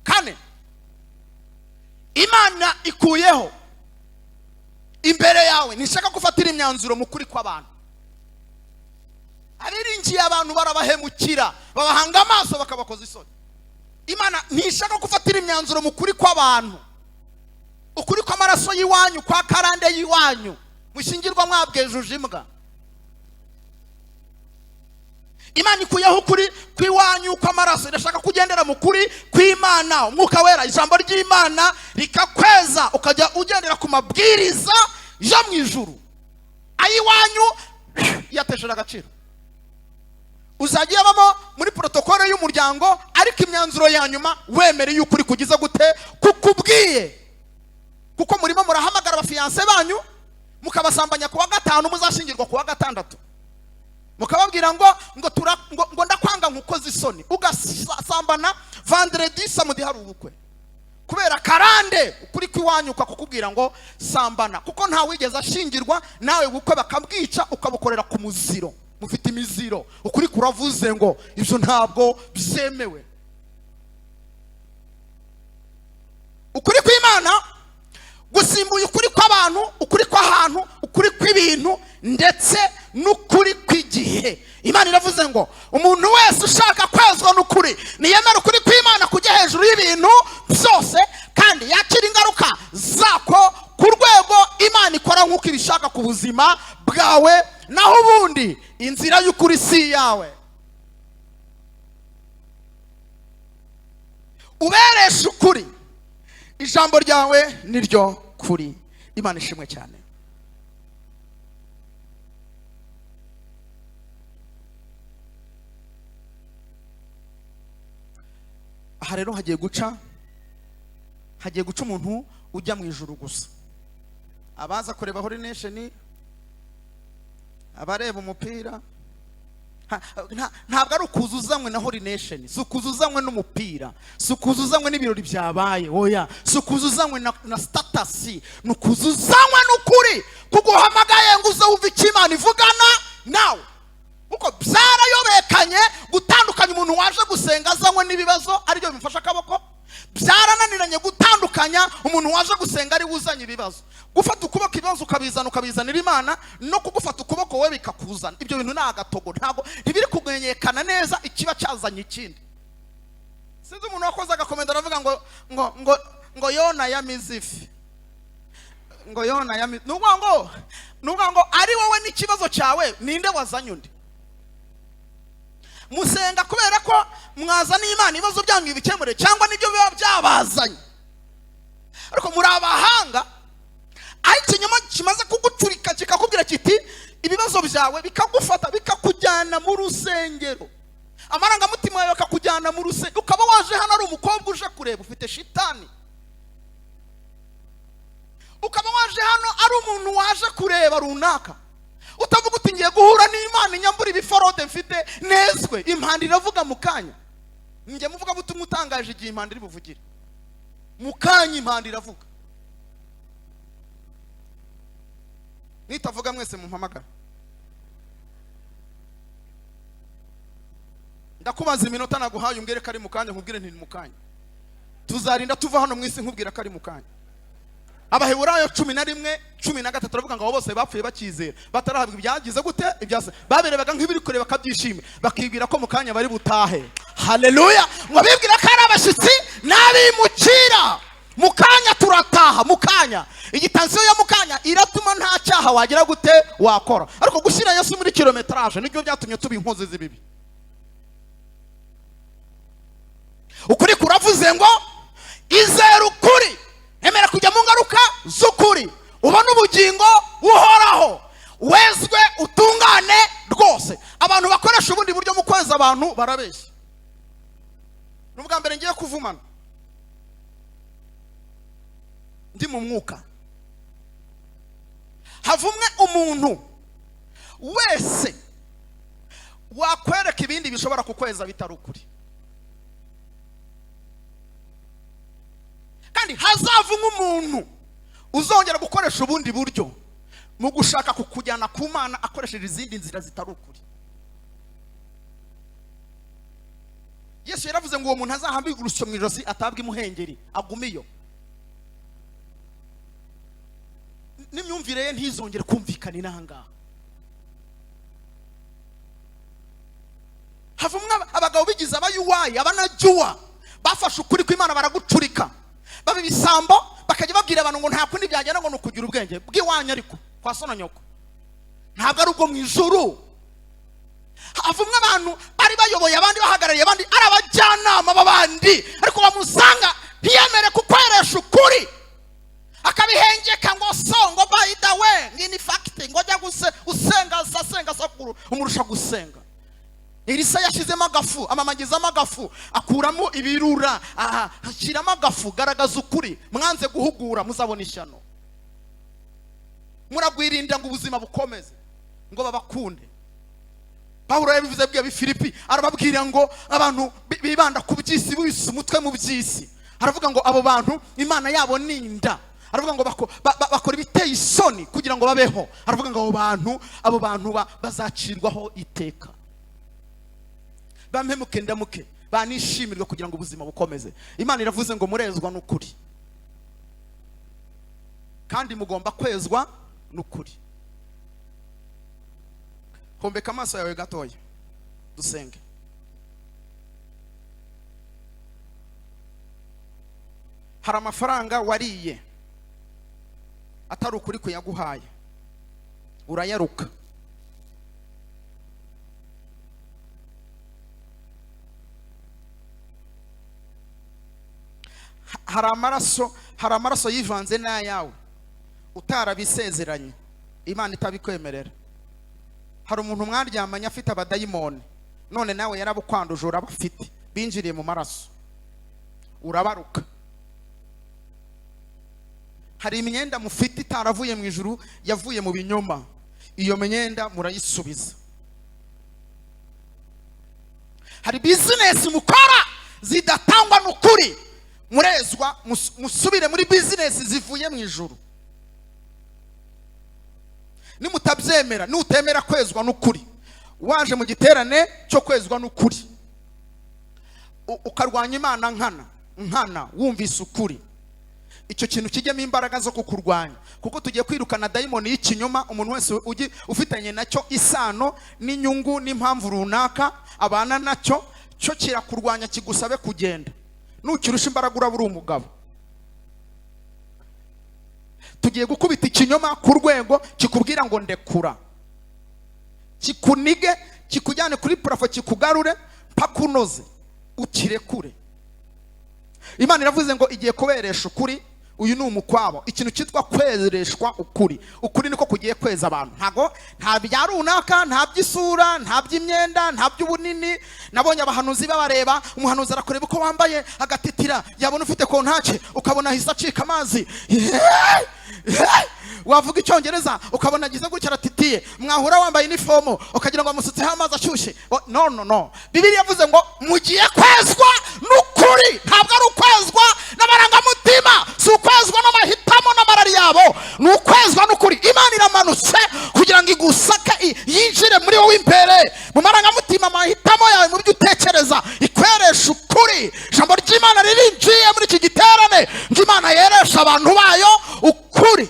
Kane, Imana ikuyeho imbere yawe nishaka gufatira imyanzuro mu kuri kw'abantu. Abiringiye abantu barabahemukira, babahanga amaso bakabakoza isoni. Imana ntishaka gufatira imyanzuro mu kuri kw'abantu. Ukuri kw'amaraso y'iwanyu, kwa karande y'iwanyu, mushingirwa mwabwejuje imbwa. Imana ikuyeho ukuri kw'iwanyu kw'amaraso, irashaka kugendera mu kuri kw'Imana. Umwuka wera, ijambo ry'Imana rikakweza ukajya ugendera ku mabwiriza yo mu ijuru. Ayiwanyu yateshera agaciro. Uzagiye abamo muri protokole y'umuryango, ariko imyanzuro ya nyuma wemereye ukuri kugiza gute kukubwiye. Kuko murimo murahamagara abafiyanse banyu mukabasambanya kuwa gatanu, muzashingirwa kuwa gatandatu. Mukababwira ngo ndakwanga nkukoze isoni, ugasambana vendredi samedi hari ubukwe. Kubera karande ukuri kw'iwanyu ukakubwira ngo sambana, kuko nta wigeze ashingirwa nawe ubukwe bakabwica ukabukorera ku muziro. Mufite imiziro. Ukuri kuravuze ngo ibyo ntabwo byemewe. Ukuri kw'Imana gusimbuye ukuri kw'abantu, ukuri kw'ahantu, ukuri kw'ibintu ndetse n'ukuri kw'igihe. Imana iravuze ngo umuntu wese ushaka kwezwa n'ukuri niyemera ukuri kw'Imana kujya hejuru y'ibintu byose, kandi yakira ingaruka zako ku rwego Imana ikora nk'uko ibishaka ku buzima bwawe. Naho ubundi inzira y'ukuri si yawe. Uberesha ukuri, ijambo ryawe niryo kuri. Imana ishimwe cyane. Aha rero hagiye guca umuntu ujya mu ijuru gusa. abaza kureba Holy Nation, abareba umupira. Ntabwo ari ukuzuzanywe na Holy Nation, si ukuzuzanywe n'umupira, si ukuzuzanywe n'ibirori byabaye, oya, si ukuzuzanywe na status, ni ukuzuzanywe n'ukuri kuguhamagaye ngo uze wumve icyo Imana ivugana nawe. Kuko byarayobekanye gutandukanya umuntu waje gusenga azanywe n'ibibazo aribyo bimufasha akaboko, byarananiranye gutandukanya umuntu waje gusenga ari wuzanye ibibazo. Gufata ukuboko ibibazo ukabizanira Imana, no kugufata ukuboko we bikakuzana, ibyo bintu nta gatogo, ntabwo ntibiri kumenyekana neza ikiba cyazanye ikindi. Sinzi umuntu wakoze agakomenda aravuga ngo Yona yamize ifi, ngo Yona yamize, nuvuga ngo ari wowe n'ikibazo cyawe ninde wazanye undi? Musenga kubera ko mwazaniye Imana ibibazo byanyu bikemure, cyangwa nibyo biba byabazanye? Ariko muri abahanga, aho ikinyoma kimaze kugucurika kikakubwira kiti ibibazo byawe, bikagufata bikakujyana mu rusengero, amarangamutima yawe bakakujyana mu rusengero, ukaba waje hano ari umukobwa uje kureba ufite shitani, ukaba waje hano ari umuntu waje kureba runaka, utavuga uti ngiye guhura n'Imana inyambura ibiforode mfite nezwe, impanda iravuga mu kanya. Njye muvuga butumwa utangaje igihe impanda iri buvugire mu kanya, impanda iravuga. Nitavuga mwese mumpamagara. Ndakubaza iminota naguhaye umbwire ko ari mu kanya, nkubwire nti ni mu kanya. Tuzarinda tuva hano mwisi nkubwira ko ari mu kanya. Abaheburayo 11:13 turavuga ngo abo bose bapfuye bakizera, batarahabwa ibyagize gute, ibyase baberebaga nk'ibiri kureba kabyishime, bakibwira ko mu kanya bari butahe. Haleluya! Ngo bibwira ko ari abashitsi n'abimukira, mu kanya turataha, mu kanya. Igitansiyo ya mu kanya iratuma nta cyaha wagira gute wakora, ariko gushyira Yesu muri kilometraje nibyo byatumye tuba inkozi z'ibibi. Ukuri kuravuze ngo izera ukuri, emera kujya mu ngaruka z'ukuri, ubona ubugingo buhoraho, wezwe utungane rwose. Abantu bakoresha ubundi buryo mu kweza abantu barabeshya. N'ubwa mbere ngiye kuvumana ndi mu mwuka, havumwe umuntu wese wakwereka ibindi bishobora kukweza bitari ukuri, kandi hazavumwe umuntu uzongera gukoresha ubundi buryo mu gushaka kukujyana ku Mana akoresheje izindi nzira zitari ukuri. Yesu yaravuze ngo uwo muntu azahambirwe urusyo mu ijosi, atabwe imuhengeri, agumiyo, n'imyumvire ye ntizongere kumvikana inanga. Havumwe abagabo bigize abayuwayi, abanajyuwa, bafashe ukuri kw'Imana baragucurika, baba ibisambo, bakajya babwira abantu ngo nta kundi byagenda ngo nukugira ubwenge bw'iwanyu ariko kwa so na nyoko, ntabwo ari ubwo mu ijuru. Havumwe abantu bari bayoboye abandi, bahagarariye abandi, ari abajyanama b'abandi, ariko bamusanga ntiyemere kukweresha ukuri, akabihengeka ngo so ngo by the way ngini fact ngo jya usenga sakuru umurusha gusenga. Elisa yashizemo agafu, amamagizamo agafu, akuramo ibirura, ashyiramo agafu. Garagaza ukuri, mwanze guhugura muzabona ishyano, muragwirinda ngo ubuzima bukomeze, ngo babakunde. Pawulo yabivuze bwa Filipi, arababwira ngo abantu bibanda ku by'isi, bubise umutwe mu by'isi. Aravuga ngo abo bantu Imana yabo ninda, aravuga ngo bakora ibiteye isoni kugira ngo babeho. Aravuga ngo abo bantu bazacirwaho iteka, bampemuke ndamuke, banishimirwe kugira ngo ubuzima bukomeze. Imana iravuze ngo murezwa n'ukuri, kandi mugomba kwezwa n'ukuri. Hombeka amaso yawe gatoya dusenge. Hari amafaranga wariye atari ukuri kuyaguhaye, urayaruka. hari amaraso yivanze n'ayawe utarabisezeranye, Imana itabikwemerera. Hari umuntu mwaryamanye afite abadayimoni, none nawe yarabukwanduje, urabafite, binjiriye mu maraso, urabaruka. hari imyenda mufite itaravuye mu ijuru, yavuye mu binyoma. Iyo myenda murayisubiza. Hari business mukora zidatangwa n'ukuri, murezwa musubire muri business zivuye mu ijuru. Nimutabyemera, nutemera kwezwa n'ukuri, waje mu giterane cyo kwezwa n'ukuri, ukarwanya Imana nkana wumvise ukuri, icyo kintu kijyemo imbaraga zo kukurwanya, kuko tugiye kwirukana dayimoni y'ikinyoma. Umuntu wese ufitanye nacyo isano n'inyungu n'impamvu runaka abana nacyo, cyo kirakurwanya kigusabe kugenda. Nukirusha imbaraga urabura umugabo. Tugiye gukubita ikinyoma ku rwego kikubwira ngo ndekura, kikunige, kikujyane kuri parafo, kikugarure pakunoze, ukirekure. Imana iravuze ngo igiye kuberesha ukuri. Uyu ni umukwabo, ikintu cyitwa kwezereshwa ukuri. Ukuri niko kugiye kweza abantu. Nta bya runaka, nta by'isura, nta by'imyenda, nta by'ubunini. Nabonye abahanuzi babareba, umuhanuzi arakureba uko wambaye agatitira, yabona ufite kontake ukabona hisa acika amazi, wavuga icyongereza ukabona agize gutya aratitiye, mwahura wambaye uniform ukagira ngo amusutseho amazi ashyushye. No. Bibiliya yavuze ngo mugiye kwezwa n'ukuri. Ntabwo ari ukwezwa n'amarangamutima, si ukwezwa n'amahitamo n'amarari yabo, ni ukwezwa n'ukuri. Imana iramanutse kugira ngo igusake, yinjire muri wowe imbere, mu marangamutima, amahitamo yawe, mu byo utekereza, ikweresha ukuri. Ijambo ry'Imana ririnjiye muri iki giterane ngo Imana yeresha abantu bayo ukuri.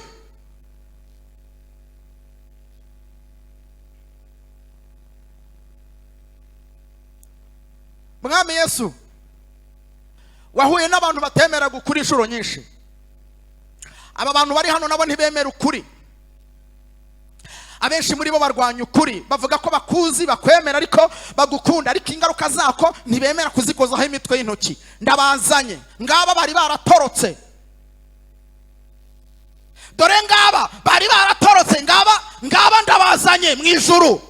Mwami Yesu wahuye n'abantu batemera gukuri inshuro nyinshi. Aba bantu bari hano nabo ntibemera ukuri. Abenshi muri bo barwanya ukuri, bavuga ko bakuzi, bakwemera, ariko bagukunda, ariko ingaruka zako ntibemera kuzikozaho imitwe y'intoki. Ndabazanye ngaba bari baratorotse. Dore ngaba bari baratorotse, ngaba ndabazanye mu ijuru.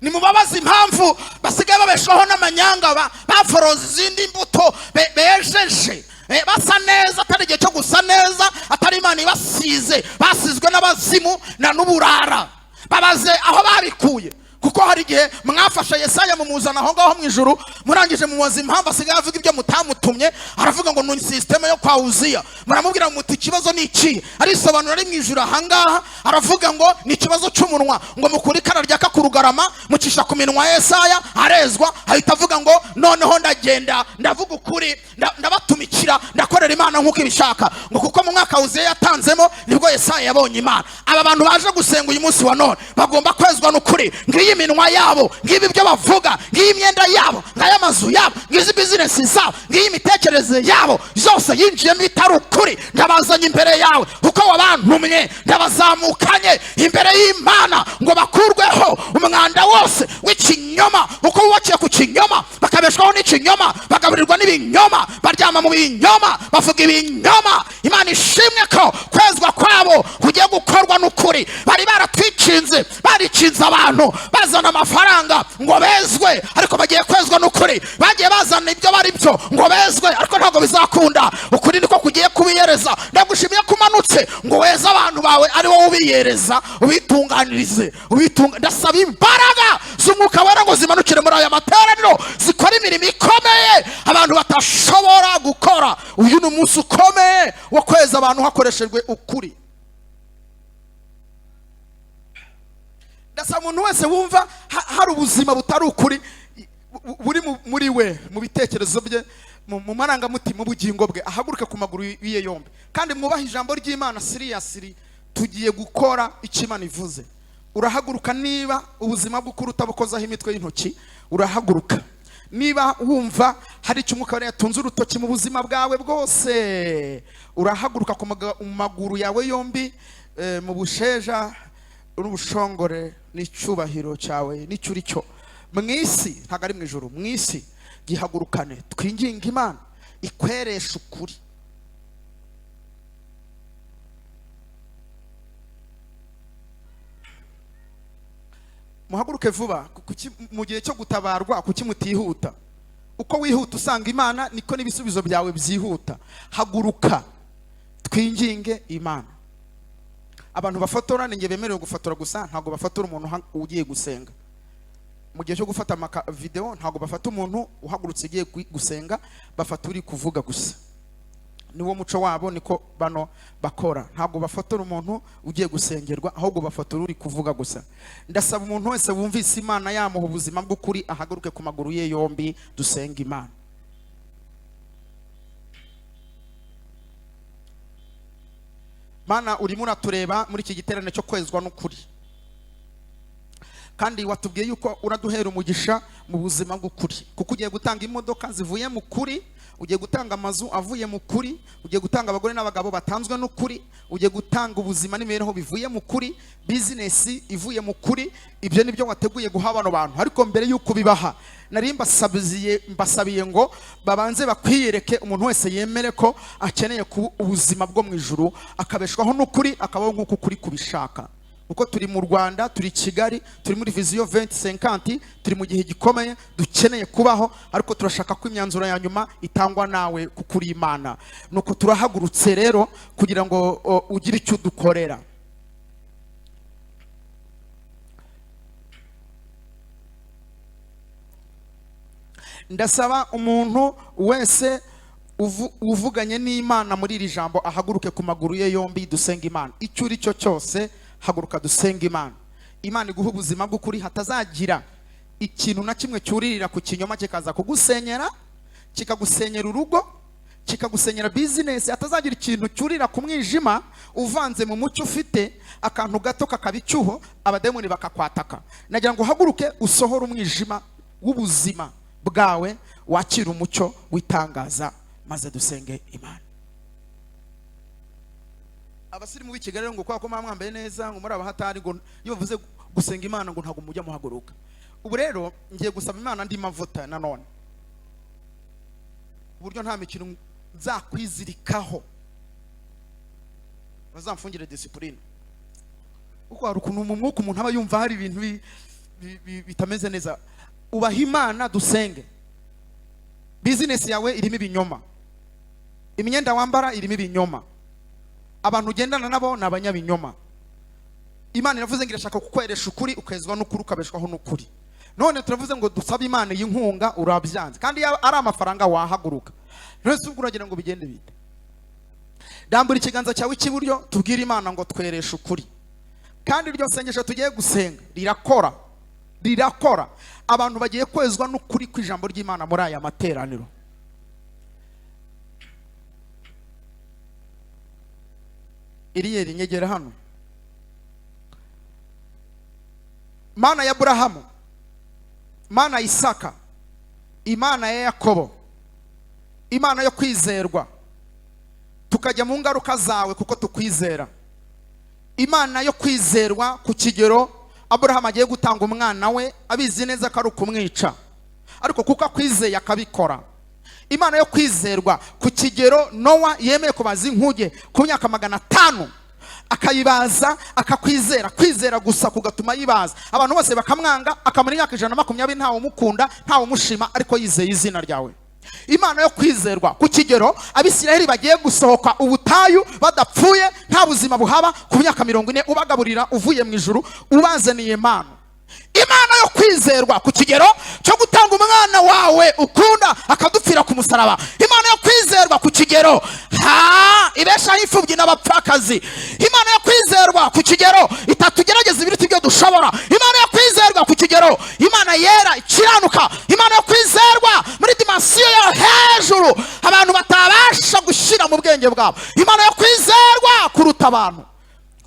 Ni mubabaza impamvu basigaye babeshaho n'amanyanga, baforoza izindi mbuto bejeje, basa neza, atari igihe cyo gusa neza, atari Imana ibasize, basizwe n'abazimu na n'uburara. Babaze aho babikuye, kuko hari igihe mwafashe Yesaya mumuzana aho ngaho mu ijuru, murangije mubaza impamvu asigaye avuga ibyo mutamutumye. Aravuga ngo ni systeme yo kwa Uziya. Muramubwira muti ikibazo ni iki? Arisobanura ari mu ijuru ahangaha, aravuga ngo ni ikibazo cy'umunwa, ngo mukuri ikara ryaka ku rugarama mucisha ku minwa. Yesaya arezwa, ahita avuga ngo noneho ndagenda ndavuga ukuri, ndabatumikira, ndakorera Imana nk'uko ibishaka. Ngo kuko mu mwaka Uziya yatanzemo nibwo Yesaya yabonye Imana. Aba bantu baje gusenga uyu munsi wa none bagomba kwezwa n'ukuri. Ngiyi iminwa yabo, ngibi ibyo bavuga, ngiyi imyenda yabo, ngaya amazu yabo, ngizi business zabo, ngiyi imitekerereze yabo, zose yinjiyemo itari ukuri. Ndabazanye imbere yawe kuko wabantumye, ndabazamukanye imbere y'Imana ngo bakurweho umwanda wose w'ikinyoma. Uko wubakiye ku kinyoma, bakabeshwaho n'ikinyoma, bagaburirwa n'ibinyoma, baryama mu binyoma, bavuga ibinyoma. Imana ishimwe ko kwezwa kwabo kugiye gukorwa n'ukuri. Bari baratwicinze, baricinze abantu, bazana amafaranga ngo bezwe, ariko bagiye kwezwa n'ukuri. Bagiye bazana ibyo bari byo ngo bezwe, ariko ntabwo bizakunda. Ukuri niko kugiye kubiyereza. Ndagushimiye kumanutse ngo weze abantu bawe, ari wowe ubiyereza, ubitunganirize, ndasaba imbaraga z'Umwuka Wera ngo zimanukire muri aya materaniro, zikora imirimo ikomeye abantu batashobora gukora. Uyu ni umunsi ukomeye wo kweza abantu hakoreshejwe ukuri. Ndasaba umuntu wese wumva hari ubuzima butari ukuri buri muri we, mu bitekerezo bye, mu marangamutima, mu bugingo bwe, ahaguruke ku maguru ye yombi, kandi mwubahe ijambo ry'Imana. Seriously tugiye gukora icyo Imana ivuze. Urahaguruka niba ubuzima bw'ukuri utabukozaho imitwe y'intoki, urahaguruka. Niba wumva hari icyo Umwuka Wera yatunze urutoki mu buzima bwawe bwose, urahaguruka ku maguru yawe yombi, mu busheja n'ubushongore n'icyubahiro cyawe n'icyo uri cyo mu isi, ntabwo ari mu ijuru, mu isi. Gihagurukane twinginga Imana ikweresha ukuri. Muhaguruke vuba mu gihe cyo gutabarwa. Kuki mutihuta? Uko wihuta usanga Imana, niko n'ibisubizo byawe byihuta. Haguruka twinginge Imana. abantu bafotora ninge bemerewe gufotora gusa, ntago bafotora umuntu ugiye gusenga. Mu gihe cyo gufata video ntago bafata umuntu uhagurutse igiye gusenga, bafata uri kuvuga gusa. Niwo muco wabo niko bano bakora. Ntago bafotora umuntu ugiye gusengerwa, ahubwo bafotora uri kuvuga gusa. Ndasaba umuntu wese wumvise Imana yamuha ubuzima bw'ukuri ahaguruke ku maguru ye yombi dusenga Imana. Mana urimo uratureba muri iki giterane cyo kwezwa n'ukuri, kandi watubwiye yuko uraduhera umugisha mu buzima bw'ukuri, kuko ugiye gutanga imodoka zivuye mu kuri, ugiye gutanga amazu avuye mu kuri, ugiye gutanga abagore n'abagabo batanzwe n'ukuri, ugiye gutanga ubuzima n'imibereho bivuye mu kuri, business ivuye mu kuri. Ibyo nibyo wateguye guha bano bantu, ariko mbere yuko bibaha nari mbasabiye ngo babanze bakwiyereke, umuntu wese yemere ko akeneye ku ubuzima bwo mu ijuru, akabeshwaho n'ukuri, akabaho nk'uko ukuri kubishaka. Uko turi mu Rwanda, turi Kigali, turi muri vision 2050, turi mu gihe gikomeye dukeneye kubaho, ariko turashaka ko imyanzuro ya nyuma itangwa nawe kukuri Imana. Nuko turahagurutse rero kugira ngo ugire icyo dukorera. Ndasaba umuntu wese uvuganye n'Imana muri iri jambo ahaguruke ku maguru ye yombi dusenga Imana. Icyo uri cyo cyose haguruka dusenga Imana. Imana iguha ubuzima bw'ukuri, hatazagira ikintu na kimwe cyuririra ku kinyoma kikaza kugusenyera, kikagusenyera urugo, kikagusenyera business. Hatazagira ikintu cyurira ku mwijima uvanze mu mucyo ufite, akantu gato kakabicyuho abademoni bakakwataka. Nagira ngo haguruke usohora umwijima w'ubuzima bwawe, wakira umucyo witangaza, maze dusenge Imana. Abasirimu b'i Kigali ngo kwa ko mwambaye neza ngo muri abahatari, ngo iyo bavuze gusenga Imana ngo ntago mujya muhaguruka. Ubu rero ngiye gusaba Imana ndi mavuta nanone, uburyo nta mikino nzakwizirikaho, bazamfungire discipline. Uko hari ukuntu mu mwuka umuntu aba yumva hari ibintu bitameze neza. Ubaha Imana dusenge. Business yawe irimo ibinyoma, imyenda wambara irimo ibinyoma, abantu ugendana nabo nabanyabinyoma. Imana iravuze ngo irashaka kukweresha ukuri, ukezwa n'ukuri, ukabeshwaho n'ukuri. None turavuze ngo dusabe Imana y'inkunga, urabyanze, kandi ari amafaranga wahaguruka. None se ubwo uragira ngo bigende bite? Dambura ikiganza cyawe cy'iburyo, tubwire Imana ngo twereshe ukuri. Kandi iryo sengesho tugiye gusenga rirakora. Abantu bagiye kwezwa n'ukuri kw'ijambo ry'Imana muri aya materaniro. Iriyeri nyegera hano. Mana ya Abrahamu, Mana ya Isaka, Imana ya Yakobo, Imana yo kwizerwa, tukajya mu ngaruka zawe kuko tukwizera. Imana yo kwizerwa ku kigero Abrahamu agiye gutanga umwana we abizi neza ko ari ukumwica, ariko kuko akwizeye akabikora. Imana yo kwizerwa ku kigero Nowa yemeye kubaza inkuge ku myaka 500, akayibaza akakwizera. Kwizera gusa kugatuma yibaza, abantu bose bakamwanga, akamara imyaka 120 ntawe umukunda, ntawe umushima, ariko yizeye izina ryawe. Imana yo kwizerwa ku kigero Abisiraheli bagiye gusohoka ubutayu badapfuye, nta buzima buhaba, ku myaka 40 ubagaburira uvuye mu ijuru, ubazaniye Imana. Imana yo kwizerwa ku kigero cyo gutanga umwana wawe ukunda akadupfira ku musaraba. Imana yo kwizerwa ku kigero ibeshaho imfubyi n'abapfakazi. Imana yo kwizerwa ku kigero itatugerageza ibiruta ibyo dushobora. Imana yo kwizerwa ku kigero, Imana yera ikiranuka. Imana yo kwizerwa muri dimensiyo yo hejuru abantu batabasha gushyira mu bwenge bwabo. Imana yo kwizerwa kuruta abantu.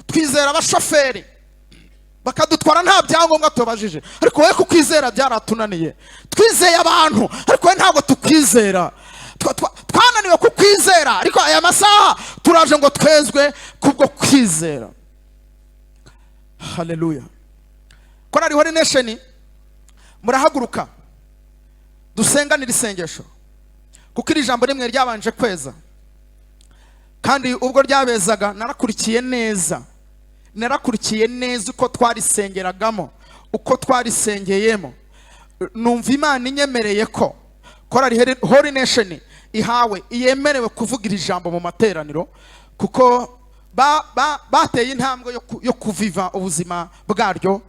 Twizera abashoferi bakadutwara nta byangombwa tubajije, ariko we kukwizera byaratunaniye. Twizeye abantu, ariko we ntabwo tukwizera. Twananiwe kukwizera, ariko aya masaha turaje ngo twezwe kubwo kwizera. Haleluya. Korali Holy Nation murahaguruka dusenganira isengesho, kuko iri jambo rimwe ryabanje kweza, kandi ubwo ryabezaga narakurikiye neza uko twarisengeragamo, uko twarisengeyemo. Numva Imana inyemereye ko Korali Holy Nation ihawe iyemerewe kuvugira ijambo mu materaniro, kuko bateye intambwe yo kuviva ubuzima bwaryo.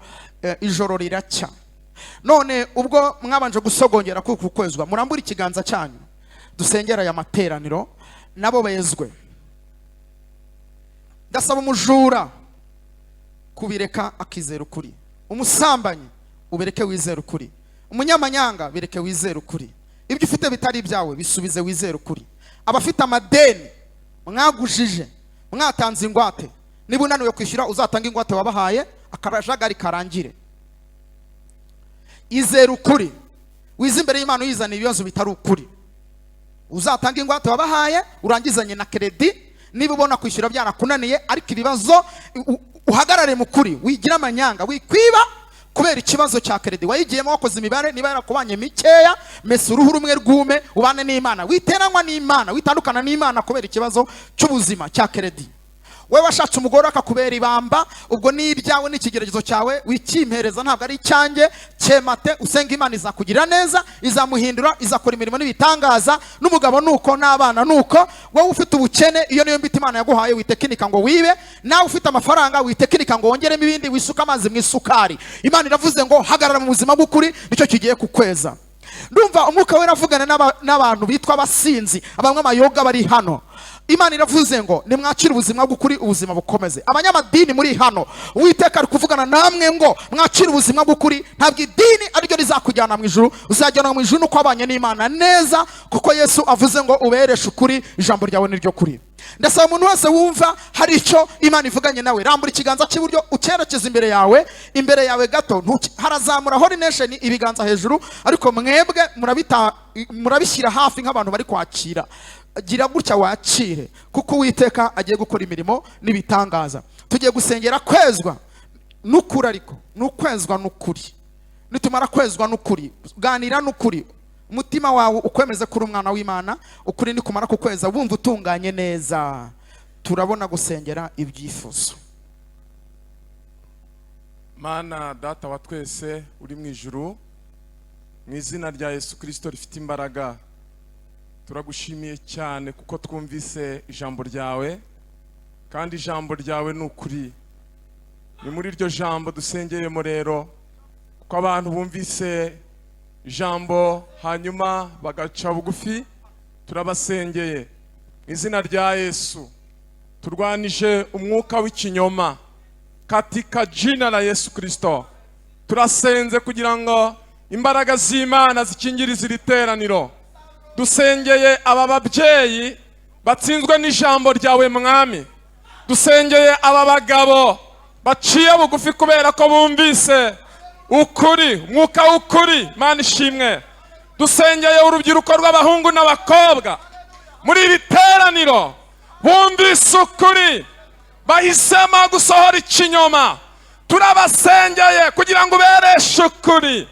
Ijoro riracya. None ubwo mwabanje gusogongera kuko kwezwa, murambura ikiganza cyanyu dusengera aya materaniro nabo bezwe. Ndasaba umujura kubireka akizera ukuri, umusambanyi ubireke wizera ukuri, umunyamanyanga bireke wizera ukuri, ibyo ufite bitari ibyawe bisubize wizera ukuri, abafite amadeni mwagujije mwatanze ingwate, niba unaniwe kwishyura uzatanga ingwate wabahaye akarajagari karangire. Izera ukuri, wize imbere y'Imana uyizana ibibazo bitari ukuri, uzatanga ingwate wabahaye urangizanye na kredi. Niba ubona kwishyura byarakunaniye ariko ibibazo uhagarare mu kuri, wigira amanyanga, wikwiba kubera ikibazo cya kredi wayigiyemo, wakoze imibare niba yarakubanye mikeya, mesa uruhu rumwe rwume ubane n'Imana, witeranywa n'Imana, witandukana n'Imana kubera ikibazo cy'ubuzima cya kredi. Wewe washatse umugore akakubera ibamba, ubwo ni ibyawe n'ikigeragezo cyawe, wikimpereza ntabwo ari icyanjye. Cyemate usenga Imana izakugira neza, izamuhindura, izakora imirimo n'ibitangaza, n'umugabo nuko n'abana nuko. Wowe ufite ubukene, iyo niyo mbita Imana yaguhaye, witekinika ngo wibe. Nawe ufite amafaranga witekinika ngo wongeremo ibindi, wisuka amazi mu isukari. Imana iravuze ngo hagarara mu buzima bw'ukuri, nicyo kigiye kukweza. Ndumva Umwuka Wera avugana n'abantu bitwa abasinzi, abamwe amayoga bari hano. Imana iravuze ngo nimwakire ubuzima bw'ukuri, ubuzima bukomeze. Abanyamadini muri hano, uwiteka ari kuvugana namwe ngo mwakire ubuzima bw'ukuri. Ntabwo idini ariryo rizakujyana mu ijuru, uzajyana mu ijuru nuko wabanye n'Imana neza, kuko Yesu avuze ngo ubereshe ukuri, ijambo ryawe niryo kuri. Ndasaba umuntu wese wumva hari icyo Imana ivuganye nawe, rambura ikiganza cy'iburyo ucyerekeza imbere yawe gato, harazamura Holy Nation ibiganza hejuru, ariko mwebwe murabishyira hafi nk'abantu bari kwakira. Gira gutya wakire, kuko Uwiteka agiye gukora imirimo n'ibitangaza. Tugiye gusengera kwezwa n'ukuri, ariko n'ukwezwa n'ukuri. Nitumara kwezwa n'ukuri, ganira n'ukuri, umutima wawe ukwemeze kuri umwana w'Imana, ukuri nikumara kukweza wumva utunganye neza, turabona gusengera ibyifuzo. Mana data wa twese uri mu ijuru, mu izina rya Yesu Kristo rifite imbaraga, turagushimiye cyane kuko twumvise ijambo ryawe, kandi ijambo ryawe ni ukuri. Ni muri iryo jambo dusengeyemo rero, kuko abantu bumvise ijambo hanyuma bagaca bugufi, turabasengeye mu izina rya Yesu. Turwanije umwuka w'ikinyoma katika jina la Yesu Kristo. Turasenze kugira ngo imbaraga z'Imana zikingirize iri teraniro. Dusengeye aba babyeyi batsinzwe n'ijambo ryawe mwami. Dusengeye aba bagabo baciye bugufi kubera ko bumvise ukuri, umwuka w'ukuri. Mana ishimwe. Dusengeye urubyiruko rw'abahungu n'abakobwa muri iri teraniro bumvise ukuri, bahisemo gusohora ikinyoma. Turabasengeye kugira ngo ubereshe ukuri.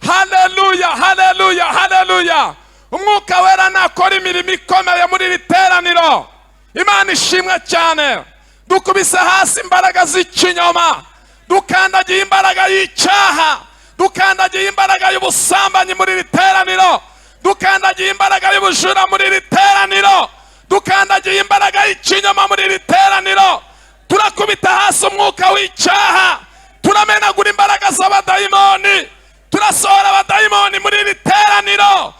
Haleluya, haleluya, haleluya. Umwuka Wera nakora imirimo ikomeye muri iri teraniro. Imana ishimwe cyane. Dukubise hasi imbaraga z'ikinyoma, dukandagiye imbaraga y'icyaha, dukandagiye imbaraga y'ubusambanyi muri iri teraniro, dukandagiye imbaraga y'ubujura muri iri teraniro, dukandagiye imbaraga y'ikinyoma muri iri teraniro. Turakubita hasi umwuka w'icyaha, turamenagura imbaraga z'abadayimoni, turasohora abadayimoni muri iri teraniro.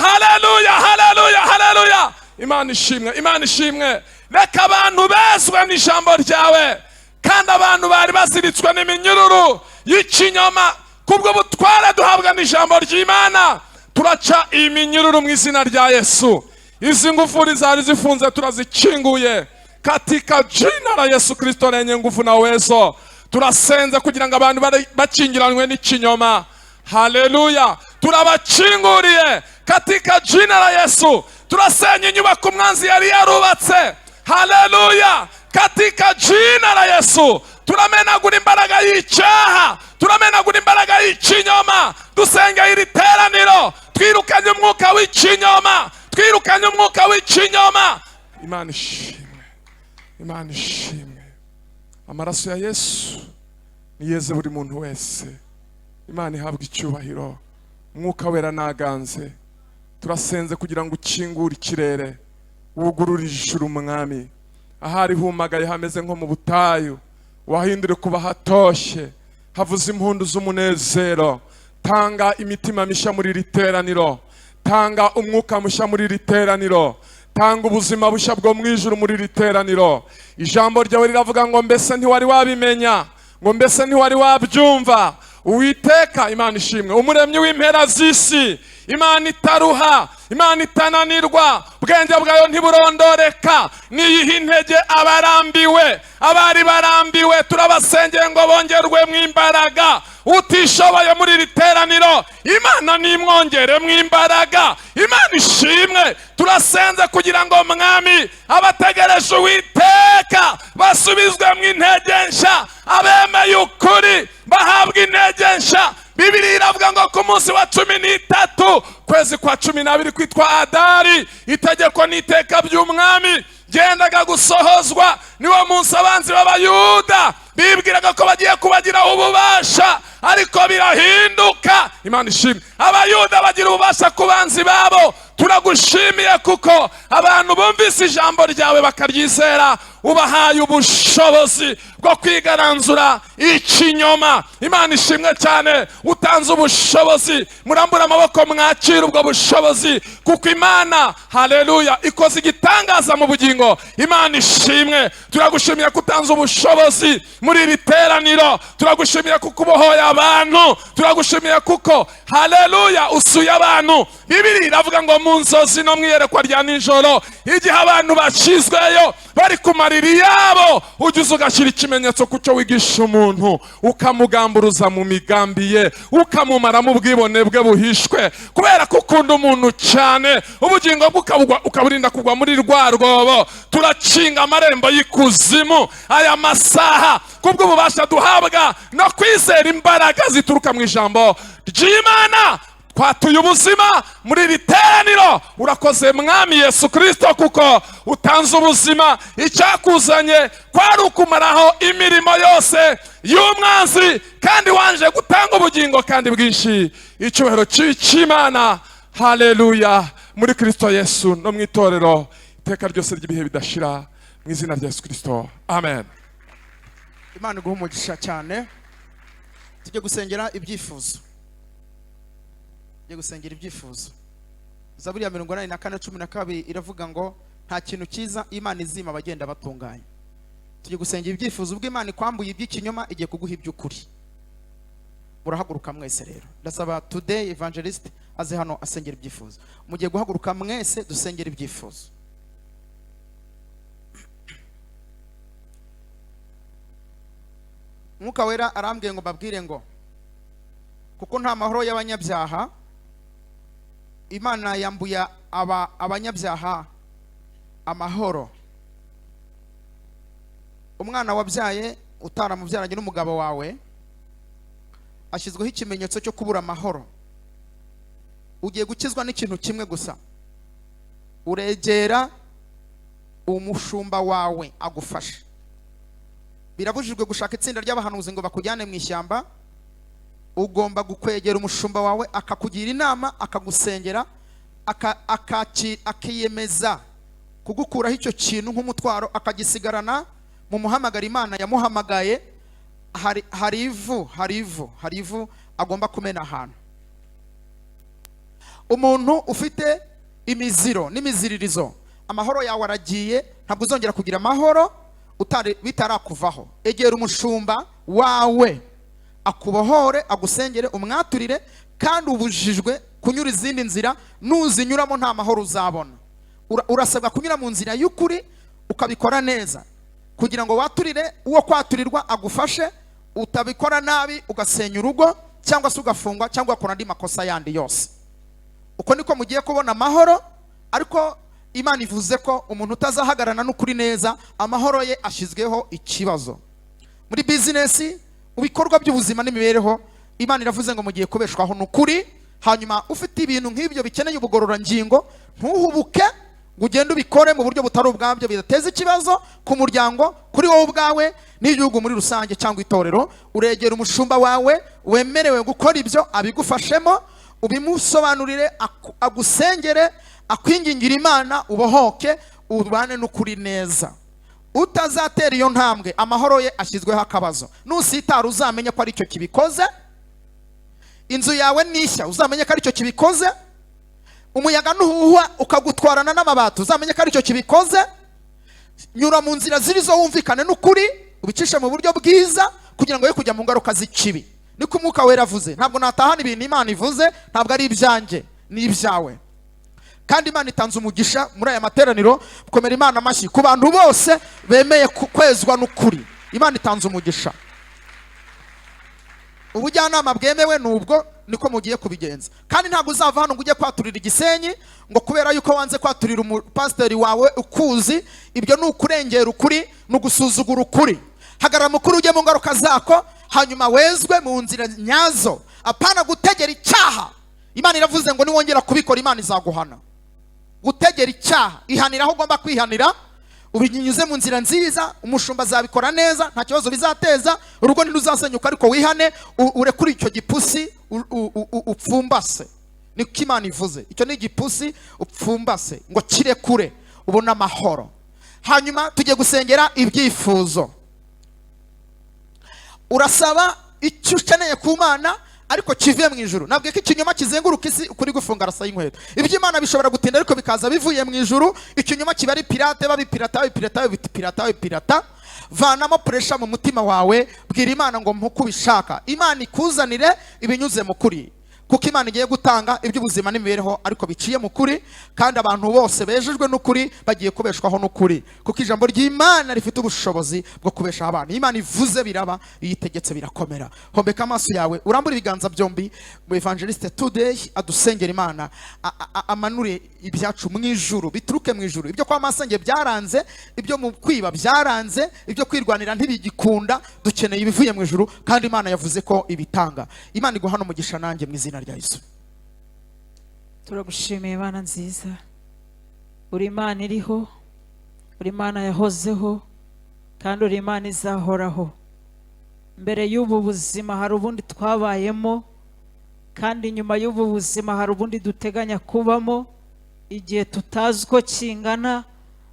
Haleluya, haleluya, haleluya. Imana ishimwe, Imana ishimwe. Reka abantu bezwe n'ijambo ryawe, kandi abantu bari baziritswe n'iminyururu y'ikinyoma, kubwo butware duhabwa n'ijambo ry'Imana turaca iyi minyururu mu izina rya Yesu. Izi ngufuri zari zifunze turazikinguye katika jina la Yesu Kristo lenye nguvu na uwezo. Turasenze kugira ngo abantu bakingiranywe n'ikinyoma. Haleluya. Turabakinguriye katika jina la Yesu. Turasenya inyubako umwanzi yari yarubatse. Haleluya. Katika jina la Yesu. Turamenagura imbaraga y'icyaha, turamenagura imbaraga y'ikinyoma. Dusengeye iri teraniro, twirukanye umwuka w'ikinyoma, twirukanye umwuka w'ikinyoma. Imana ishimwe, Imana ishimwe. Amaraso ya Yesu niyeze buri muntu wese. Imana ihabwe icyubahiro. Umwuka Wera naganze. Turasenze kugira ngo ukingure ikirere, wugurure ijuru mwami. ahari humagaye hameze nko mu butayu, wahindure kuba hatoshye, havuze impundu z'umunezero. Tanga imitima mishya muri iri teraniro, tanga umwuka mushya muri iri teraniro, tanga ubuzima bushya bwo mu ijuru muri iri teraniro. Ijambo ryawe riravuga ngo mbese ntiwari wabimenya, ngo mbese ntiwari wabyumva. Uwiteka, Imana ishimwe, umuremyi w'impera z'isi, Imana itaruha, Imana itananirwa, ubwenge bwayo ntiburondoreka, niyiha intege abarambiwe, abari barambiwe turabasengeye ngo bongerwemo imbaraga. Utishoboye muri iri teraniro, Imana nimwongeremo imbaraga. Imana ishimwe, turasenze kugira ngo Mwami abategereje Uwiteka basubizwemo intege nshya, abemeye ukuri bahabwa intege nshya. Bibiliya iravuga ngo ku munsi wa 13 kwezi kwa 12 kwitwa Adari, itegeko n'iteka by'umwami byendaga gusohozwa. Niwo munsi abanzi b'Abayuda bibwiraga ko bagiye kubagiraho ububasha, ariko birahinduka. Imana ishimwe, Abayuda bagira ububasha ku banzi babo. Turagushimiye kuko abantu bumvise ijambo ryawe bakaryizera, ubahaye ubushobozi bwo kwigaranzura ikinyoma. Imana ishimwe cyane, utanze ubushobozi, murambura amaboko mwakira ubwo bushobozi, kuko Imana, haleluya, ikoze igitangaza mu bugingo. Imana ishimwe, turagushimiye ko utanze ubushobozi muri iri teraniro, turagushimiye kuko ubohoye abantu, turagushimiye kuko, haleluya, usuye abantu. Bibiliya iravuga ngo mu nzozi no mu iyerekwa rya nijoro, igihe abantu bacizweyo bari ku mariri yabo, ujya ugashyira ikimenyetso ku cyo wigisha umuntu, ukamugamburuza mu migambi ye, ukamumaramo ubwibone bwe buhishwe. Kubera ko ukunda umuntu cyane, ubugingo bwe ukaburinda kugwa muri rwa rwobo, turakinga amarembo y'ikuzimu aya masaha kubw'ububasha duhabwa no kwizera imbaraga zituruka mu ijambo ry'Imana. Twatuye ubuzima muri iri teraniro. Urakoze Mwami Yesu Kristo, kuko utanze ubuzima. Icyakuzanye kwari ukumaraho imirimo yose y'umwanzi, kandi wanje gutanga ubugingo kandi bwinshi. Icyubahiro cy'Imana, haleluya, muri Kristo Yesu no mu itorero iteka ryose ry'ibihe bidashira, mu izina rya Yesu Kristo, amen. Imana iguhe umugisha cyane. Tujye gusengera ibyifuzo, gusengera ibyifuzo. Zaburi ya 84:12 iravuga ngo nta kintu cyiza Imana izima abagenda batunganye. Tujye gusengera ibyifuzo, ubwo Imana ikwambuye iby'ikinyoma igiye kuguha iby'ukuri. Murahaguruka mwese rero, ndasaba today evangelist aze hano asengera ibyifuzo. Mugiye guhaguruka mwese dusengera ibyifuzo. Umwuka wera arambwiye ngo babwire ngo kuko nta mahoro y'abanyabyaha, Imana yambuye abanyabyaha amahoro. Umwana wabyaye utaramubyaranye n'umugabo wawe ashyizweho ikimenyetso cyo kubura amahoro. Ugiye gukizwa n'ikintu kimwe gusa, uregera umushumba wawe agufashe. Birabujijwe gushaka itsinda ry'abahanuzi ngo bakujyane mu ishyamba. Ugomba gukwegera umushumba wawe akakugira inama, akagusengera, akiyemeza kugukuraho icyo kintu nk'umutwaro, akagisigarana mu muhamagara Imana yamuhamagaye. Hari ivu agomba kumena ahantu. Umuntu ufite imiziro n'imiziririzo, amahoro yawe aragiye, ntabwo uzongera kugira amahoro bitarakuvaho. Egera umushumba wawe akubohore, agusengere, umwaturire, kandi ubujijwe kunyura izindi nzira. Nuzinyuramo nta mahoro uzabona. Urasabwa kunyura mu nzira y'ukuri, ukabikora neza, kugira ngo waturire uwo kwaturirwa agufashe, utabikora nabi ugasenya urugo, cyangwa se ugafungwa, cyangwa ukora andi makosa yandi yose. Uko niko mugiye kubona amahoro. Ariko Imana ivuze ko umuntu utazahagarana n'ukuri neza, amahoro ye ashizweho ikibazo. Muri business, ubikorwa by'ubuzima n'imibereho, Imana iravuze ngo mugiye kubeshwaho n'ukuri. Hanyuma ufite ibintu nk'ibyo bikeneye ubugororangingo, ntuhubuke ngo ugende ubikore mu buryo butari ubwabyo, bidateza ikibazo ku muryango, kuri wowe ubwawe n'igihugu muri rusange cyangwa itorero. Uregera umushumba wawe wemerewe gukora ibyo, abigufashemo, ubimusobanurire, agusengere, akwingingira Imana, ubohoke, ubane n'ukuri neza. utazatera iyo ntambwe amahoro ye ashyizweho akabazo. Nusitara uzamenye ko ari cyo kibikoze. Inzu yawe nishya uzamenye ko ari cyo kibikoze. Umuyaga nuhuha ukagutwarana n'amabati uzamenye ko ari cyo kibikoze. Nyura mu nzira zirizo wumvikane n'ukuri, ubicishe mu buryo bwiza kugira ngo ye kujya mu ngaruka z'ikibi. Niko Umwuka wera avuze. Ntabwo natahana ibintu Imana ivuze, ntabwo ari ibyanjye, ni ibyawe. Kandi Imana itanze umugisha muri aya materaniro. Komera Imana amashyi ku bantu bose bemeye kwezwa n'ukuri. Imana itanze umugisha. Ubujyanama bwemewe nubwo niko mugiye kubigenza. Kandi ntabwo uzava hano ngo ujye kwaturira Igisenyi ngo kubera yuko wanze kwaturira umupasiteri wawe ukuzi. Ibyo ni ukurengera ukuri, ni ugusuzugura ukuri. Hagarara mukuru ujye mu ngaruka zako, hanyuma wezwe mu nzira nyazo, apana gutegera icyaha. Imana iravuze ngo niwongera kubikora Imana izaguhana. Gutegera icyaha, ihanira aho ugomba kwihanira, ubinyuze mu nzira nziza, umushumba azabikora neza, nta kibazo bizateza, urugo ntiruzasenyuka, ariko wihane urekure icyo gipusi upfumbase. Niko Imana ivuze. Icyo ni igipusi upfumbase ngo kirekure ubone amahoro. Hanyuma tujye gusengera ibyifuzo. Urasaba icyo ukeneye ku Mana ariko kivuye mu ijuru. Nabwiye ko ikinyoma kizenguruka isi ukuri gufunga arasa y'inkweto. Iby'Imana bishobora gutinda ariko bikaza bivuye mu ijuru. Ikinyoma kiba ari pirate, babipirata. Vanamo pressure mu mutima wawe, bwira Imana ngo mpuko ubishaka. Imana ikuzanire ibinyuze mu kuri. Kuko Imana igiye gutanga iby'ubuzima n'imibereho ariko biciye mu kuri, kandi abantu bose bejejwe n'ukuri bagiye kubeshwaho n'ukuri. Kuko ijambo ry'Imana rifite ubushobozi bwo kubeshaho abantu. Imana ivuze biraba, yitegetse birakomera. Hombeka amaso yawe, urambura ibiganza byombi. Mu evangeliste today adusengera Imana amanure ibyacu mu ijuru, bituruke mu ijuru. Ibyo kwa masenge byaranze, ibyo mu kwiba byaranze, ibyo kwirwanira ntibigikunda. Dukeneye ibivuye mu ijuru, kandi Imana yavuze ko ibitanga. Imana iguhana umugisha nanjye mu izina rya Yesu. Turagushimiye Imana nziza. Uri Imana iriho, uri Imana yahozeho, kandi uri Imana izahoraho. Mbere y'ubu buzima hari ubundi twabayemo, kandi nyuma y'ubu buzima hari ubundi duteganya kubamo. Igihe tutazi uko kingana,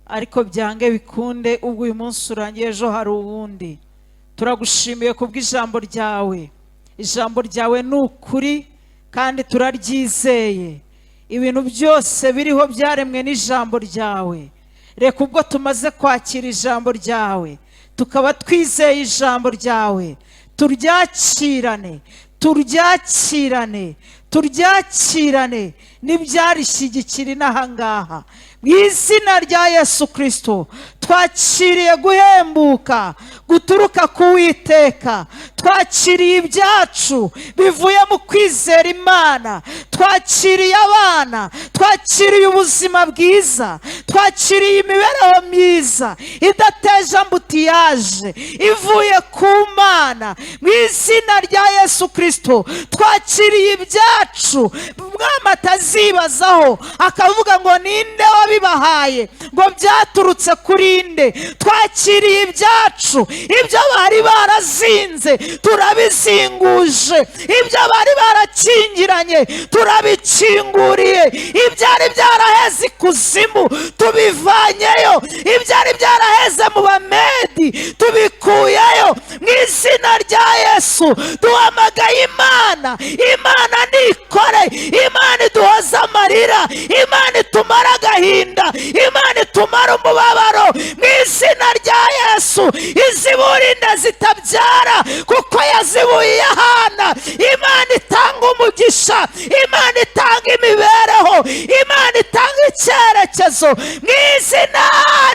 ariko byange bikunde ubwo uyu munsi urangiye ejo hari ubundi. Turagushimiye kubw'ijambo ryawe. Ijambo ryawe ni ukuri kandi turaryizeye. Ibintu byose biriho byaremwe n'ijambo ryawe. Reka ubwo tumaze kwakira ijambo ryawe, tukaba twizeye ijambo ryawe, turyakirane n'ibyarishyigikira inahangaha. Mu izina rya Yesu Kristo twakiriye guhembuka guturuka ku Uwiteka. Twakiriye ibyacu bivuye mu kwizera Imana. Twakiriye abana, twakiriye ubuzima bwiza, twakiriye imibereho myiza idateje ambutiyaje ivuye ku Mana. Mu izina rya Yesu Kristo twakiriye ibyacu Umwami atazibazaho akavuga ngo ninde wabibahaye, ngo byaturutse kuri nde. Twakiriye ibyacu, ibyo bari barazinze turabizinguje, ibyo bari barakingiranye turabikinguriye, ibyari byaraheze ikuzimu tubivanyeyo, ibyari byaraheze mu Bamedi tubikuyeyo. Mu izina rya Yesu duhamagaye Imana. Imana nikore, Imana iduhoza amarira, Imana itumara agahinda, Imana itumara umubabaro. Mu izina rya Yesu izibura inda zitabyara kuko yazibuye Yohana. Imana itanga umugisha, Imana itanga imibereho, Imana itanga icyerekezo. Mu izina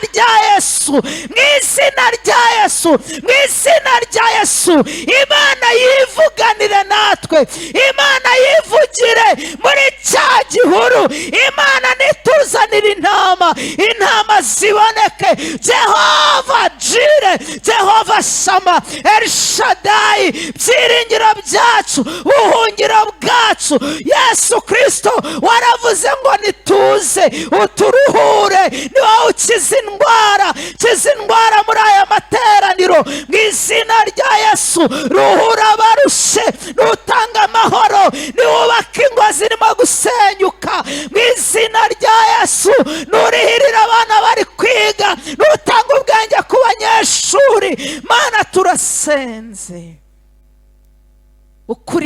rya Yesu, mu izina rya Yesu, mu izina rya Yesu. Imana yivuganire natwe, Imana yivugire muri cya gihuru. Imana nituzanire intama ziboneke. Jehova Jire, Jehova Shama, El Shaddai, byiringiro byacu, ubuhungiro bwacu. Yesu Kristo waravuze ngo nituze uturuhure. Ni wowe ukiza indwara, kiza indwara muri aya materaniro. Mu izina rya Yesu ruhura abarushe, nutanga amahoro, niwubaka ingo zirimo gusenyuka. Mu izina rya Yesu nurihirira abana bari kwiga, nutanga ubwenge ku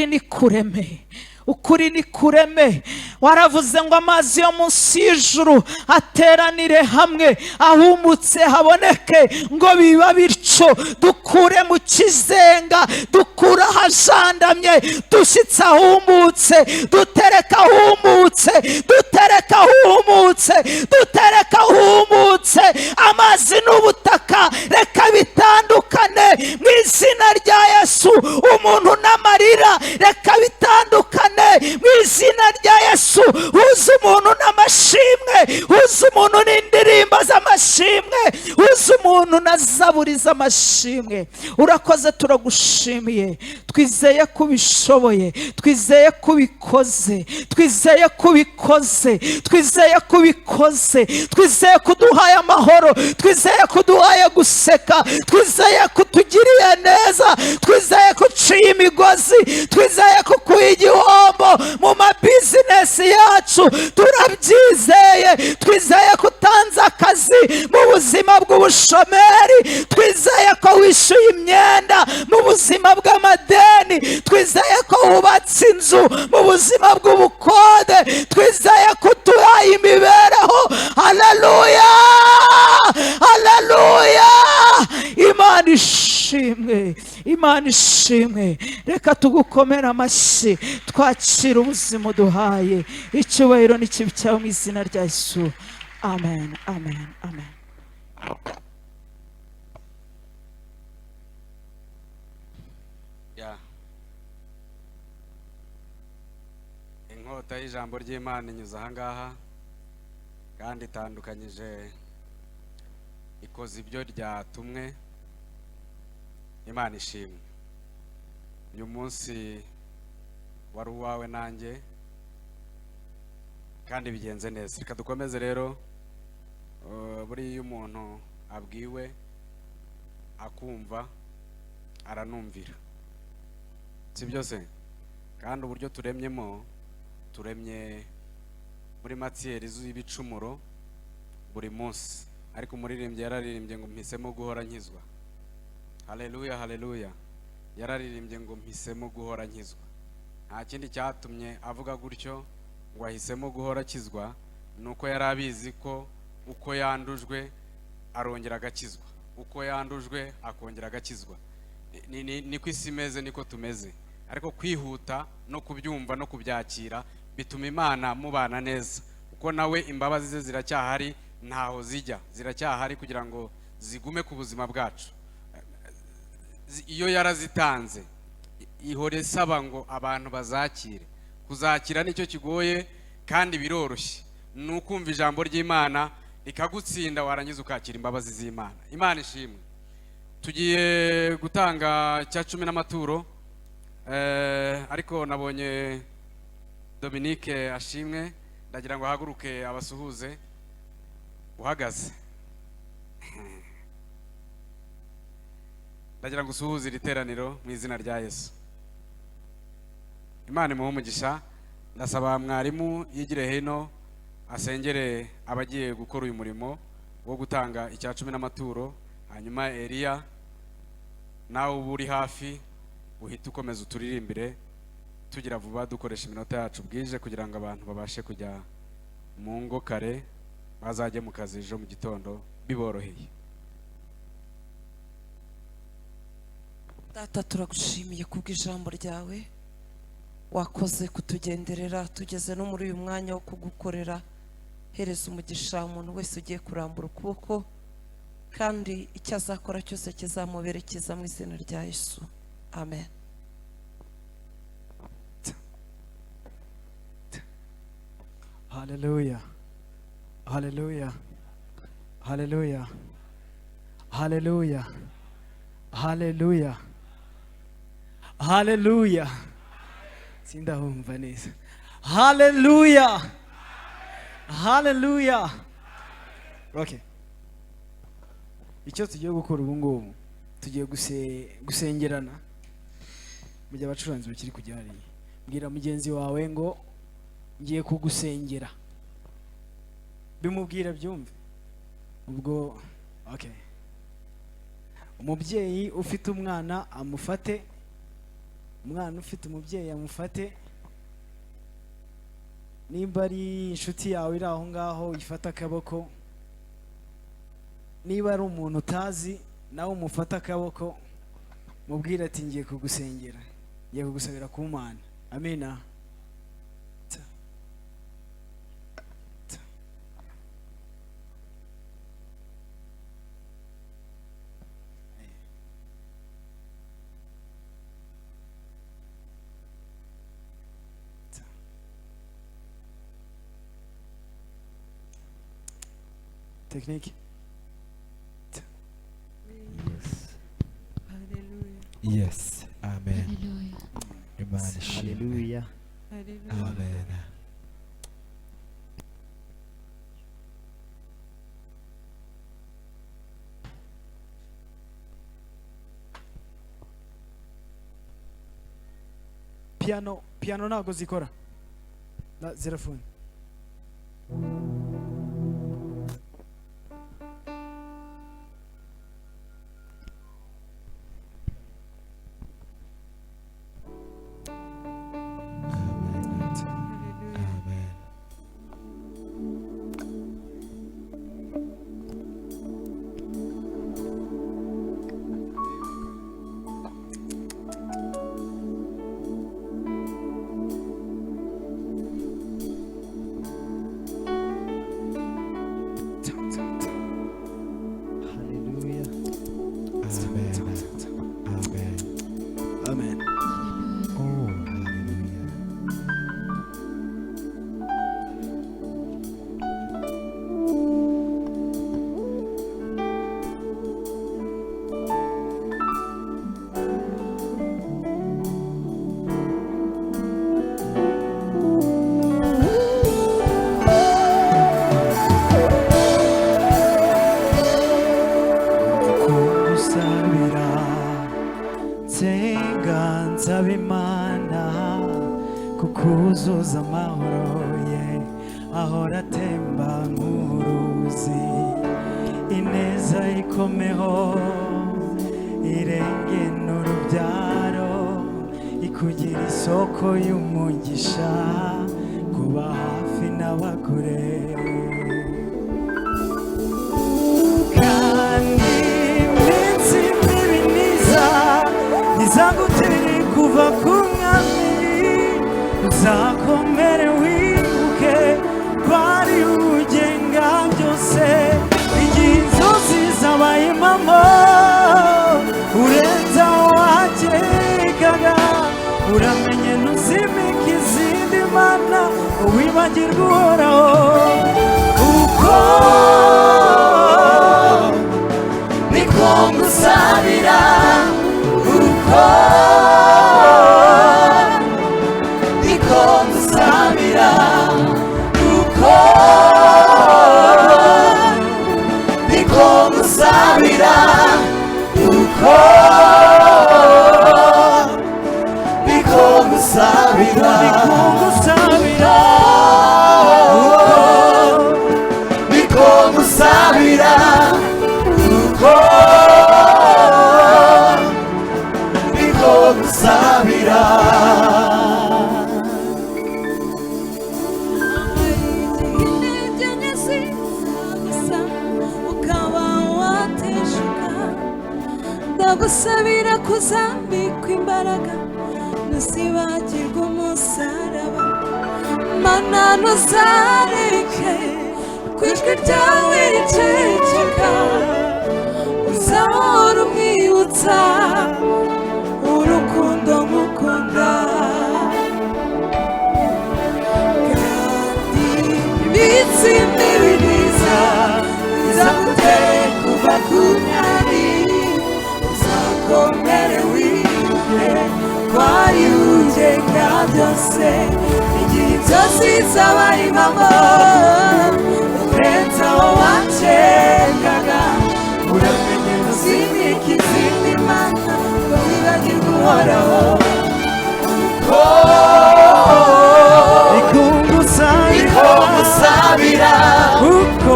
ukuri ni kureme, ukuri ni kureme. Waravuze ngo amazi yo munsi y'ijuru ateranire hamwe, ahumutse haboneke, ngo biba bityo. Dukure mu kizenga, dukura ahajandamye, dushyitse ahumutse, dutereka ahumutse, dutereka ahumutse, dutereka ahumutse. Amazi n'ubutaka reka bitandukane mu izina rya Yesu. Umuntu n'amarira reka bitandukane mu izina rya Yesu. Huza umuntu n'amashimwe, huza umuntu n'indirimbo z'amashimwe, huza umuntu na zaburi z'amashimwe. Urakoze, turagushimiye, twizeye ko ubishoboye, twizeye ko ubikoze, twizeye ko ubikoze, twizeye ko ubikoze, twizeye ko uduhaye amahoro, twizeye ko uduhaye guseka, twizeye ko utugiriye neza, twizeye ko uciye imigozi, twizeye ko ukuye igihombo mu mabizinesi yacu. Turabyizeye, twizeye ko utanze akazi mu buzima bw'ubushomeri, twizeye ko wishyuye imyenda mu buzima bw'amadeni, twizeye ko wubatse inzu mu buzima bw'ubukode, twizeye ko uduhaye imibereho. Haleluya, haleluya. Imana ishimwe, Imana ishimwe. Reka tugukomere amashyi, twakira ubuzima uduhaye. Icyubahiro n'ikibi cyawe mu izina rya Yesu. Amen, amen, amen. Inkota y'ijambo ry'Imana inyuze ahangaha kandi itandukanyije, ikoze ibyo ryatumwe. Imana ishimwe. Uyu munsi wari uwawe nanjye kandi bigenze neza. Reka dukomeze rero. Buriya iyo umuntu abwiwe akumva aranumvira, si byose? Kandi uburyo turemyemo, turemye muri matiyeri z'ibicumuro buri munsi. Ariko umuririmbyi yararirimbye ngo mpisemo guhora nkizwa. Haleluya, haleluya. Yararirimbye ngo mpisemo guhora nkizwa. Nta kindi cyatumye avuga gutyo ngo ahisemo guhora akizwa, nuko yari abizi ko uko yandujwe arongera agakizwa, uko yandujwe akongera agakizwa. Niko isi imeze, niko tumeze. Ariko kwihuta no kubyumva no kubyakira bituma Imana mubana neza, kuko nawe imbabazi ze ziracyahari, ntaho zijya, ziracyahari kugira ngo zigume ku buzima bwacu. Iyo yarazitanze ihora isaba ngo abantu bazakire. Kuzakira nicyo kigoye kandi biroroshye, ni ukumva ijambo ry'Imana rikagutsinda, warangiza ukakira imbabazi z'Imana. Imana ishimwe. Tugiye gutanga cya 10 n'amaturo, ariko nabonye Dominique ashimwe, ndagira ngo ahaguruke abasuhuze. Uhagaze, ndagira ngo usuhuze iri teraniro mu izina rya Yesu. Imana imuhumugisha. Ndasaba mwarimu yigire hino asengere abagiye gukora uyu murimo wo gutanga icya 10 n'amaturo. Hanyuma Eliya nawe uba uri hafi, uhita ukomeza uturirimbire, tugira vuba dukoresha iminota yacu bwije kugira ngo abantu babashe kujya mu ngo kare, bazajye mu kazi ejo mu gitondo biboroheye. Data, turagushimiye kubw'ijambo ryawe, wakoze kutugenderera tugeze no muri uyu mwanya wo kugukorera. Hereza umugisha umuntu wese ugiye kurambura ukuboko, kandi icyo azakora cyose kizamuberekeza mu izina rya Yesu. Amen. Hallelujah, hallelujah, hallelujah, hallelujah, hallelujah, hallelujah. Sindahumva neza. Hallelujah, hallelujah. Okay, icyo tugiye gukora ubu ngubu, tugiye gusengerana. Mu gihe abacuranzi bakiri kujya hariya, mbwira mugenzi wawe ngo ngiye kugusengera. Bimubwira byumve. Ubwo okay, umubyeyi ufite umwana amufate umwana ufite umubyeyi amufate, nimba ari inshuti yawe iri aho ngaho uyifate akaboko, niba ari umuntu utazi nawe umufate akaboko, mubwire ati ngiye kugusengera, ngiye kugusabira ku Mana. Amina. Technique. Yes. Amen. Imana ishimwe. Haleluya. Amen. Piano ntabwo zikora. Zirafuna. kuzuza amahoro ye ahora atemba nk'uruzi, ineza ikomeho irenge n'urubyaro, ikugira isoko y'umugisha, kuba hafi n'abakure. Kandi iminsi mibi niza izagutera kuva ku mwami, uzakomere wibuke ko ari ugenga byose, igihe inzozi zabaye impamo urenza wakekaga, uramenye ntuzimike izindi mana wibagirwa uhoraho, uko niko ngusabira, uko niko ngusabira, uko niko ngusabira, uko niko ngusabira, niko ngusabira, uko niko ngusabira. Ndagusabira kuzambikwa imbaraga, ntuzibagirwe umusaraba, mana ntuzareke ko ijwi ryawe riceceka, uzahora umwibutsa urukundo ngukunda. Kandi iminsi mibi niza izagutere kuva ku mwami, uzakomere wibuke ko ari ugenga byose, igihe inzozi zabaye impamo urenza aho wakekaga, uramenye ntuzimike izindi mana ngo wibagirwe uhoraho, uko niko ngusabira, uko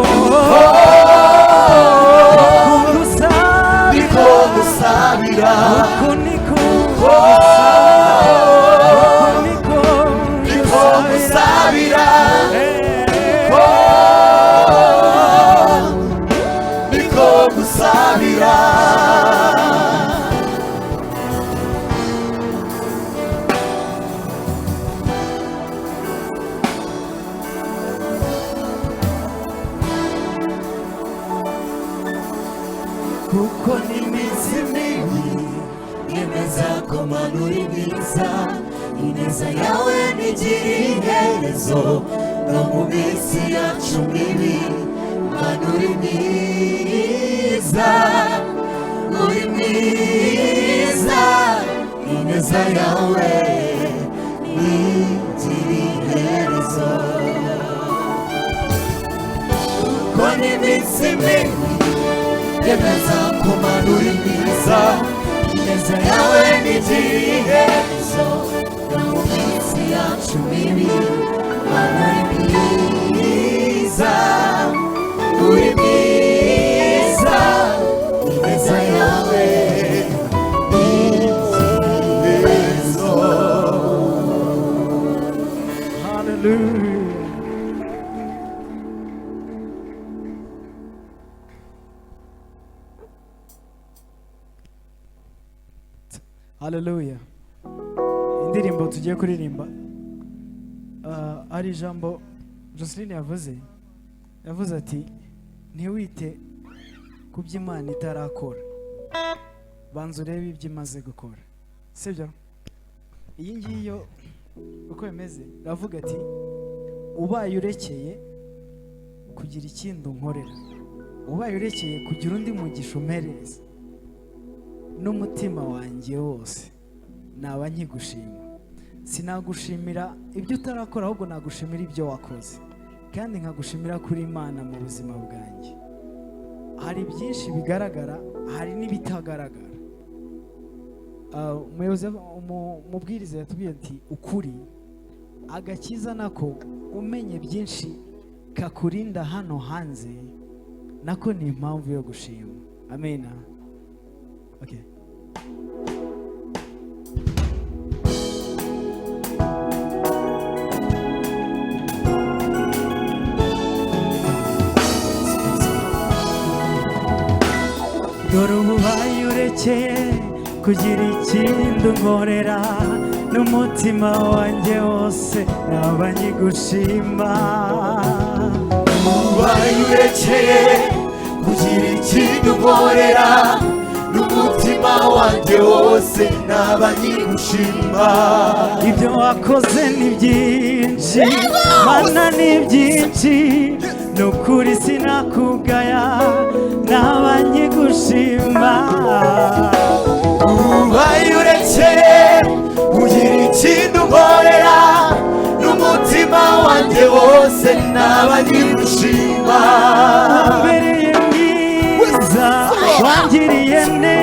niko ngusabira, uko niko ngusabira, Mana uri mwiza ineza yawe ntigira iherezo no mu minsi yacu mibi Mana uri mwiza ineza yawe ntigira iherezo uko n'iminsi mibi yemeza ko Mana uri mwiza ineza yawe ntigira iherezo no mu minsi yacu mibi Mana uri mwiza ineza yawe ntigira Hallelujah. Hallelujah. Indirimbo tugiye kuririmba ari ijambo Joseline yavuze ati ntiwite ku by'Imana itarakora banza urebe ibyo imaze gukora sibyo iyi ngiyo uko bimeze ravuga ati ubaye urekeye kugira ikindi unkorera ubaye urekeye kugira undi mugisha umpereza n'umutima wanjye wose naba nkigushima sinagushimira ibyo utarakora ahubwo nagushimira ibyo wakoze kandi nkagushimira kuri Imana mu buzima bwanjye hari byinshi bigaragara hari n'ibitagaragara umubwiriza yatubwiye ati ukuri agakiza nako umenye byinshi kakurinda hano hanze nako ni impamvu yo gushima amena okay. dore ubaye urekeye kugira ikindi unkorera n'umutima wanjye wose naba nkigushima ubaye urekeye kugira ikindi unkorera n'umutima wanjye wose naba nkigushima ibyo wakoze ni byinshi Mana ni byinshi n'ukuri sinakugaya naba nkigushima ubaye urekeye kugira ikindi unkorera n'umutima wanjye wose naba nkigushima wambereye mwiza wangiriye neza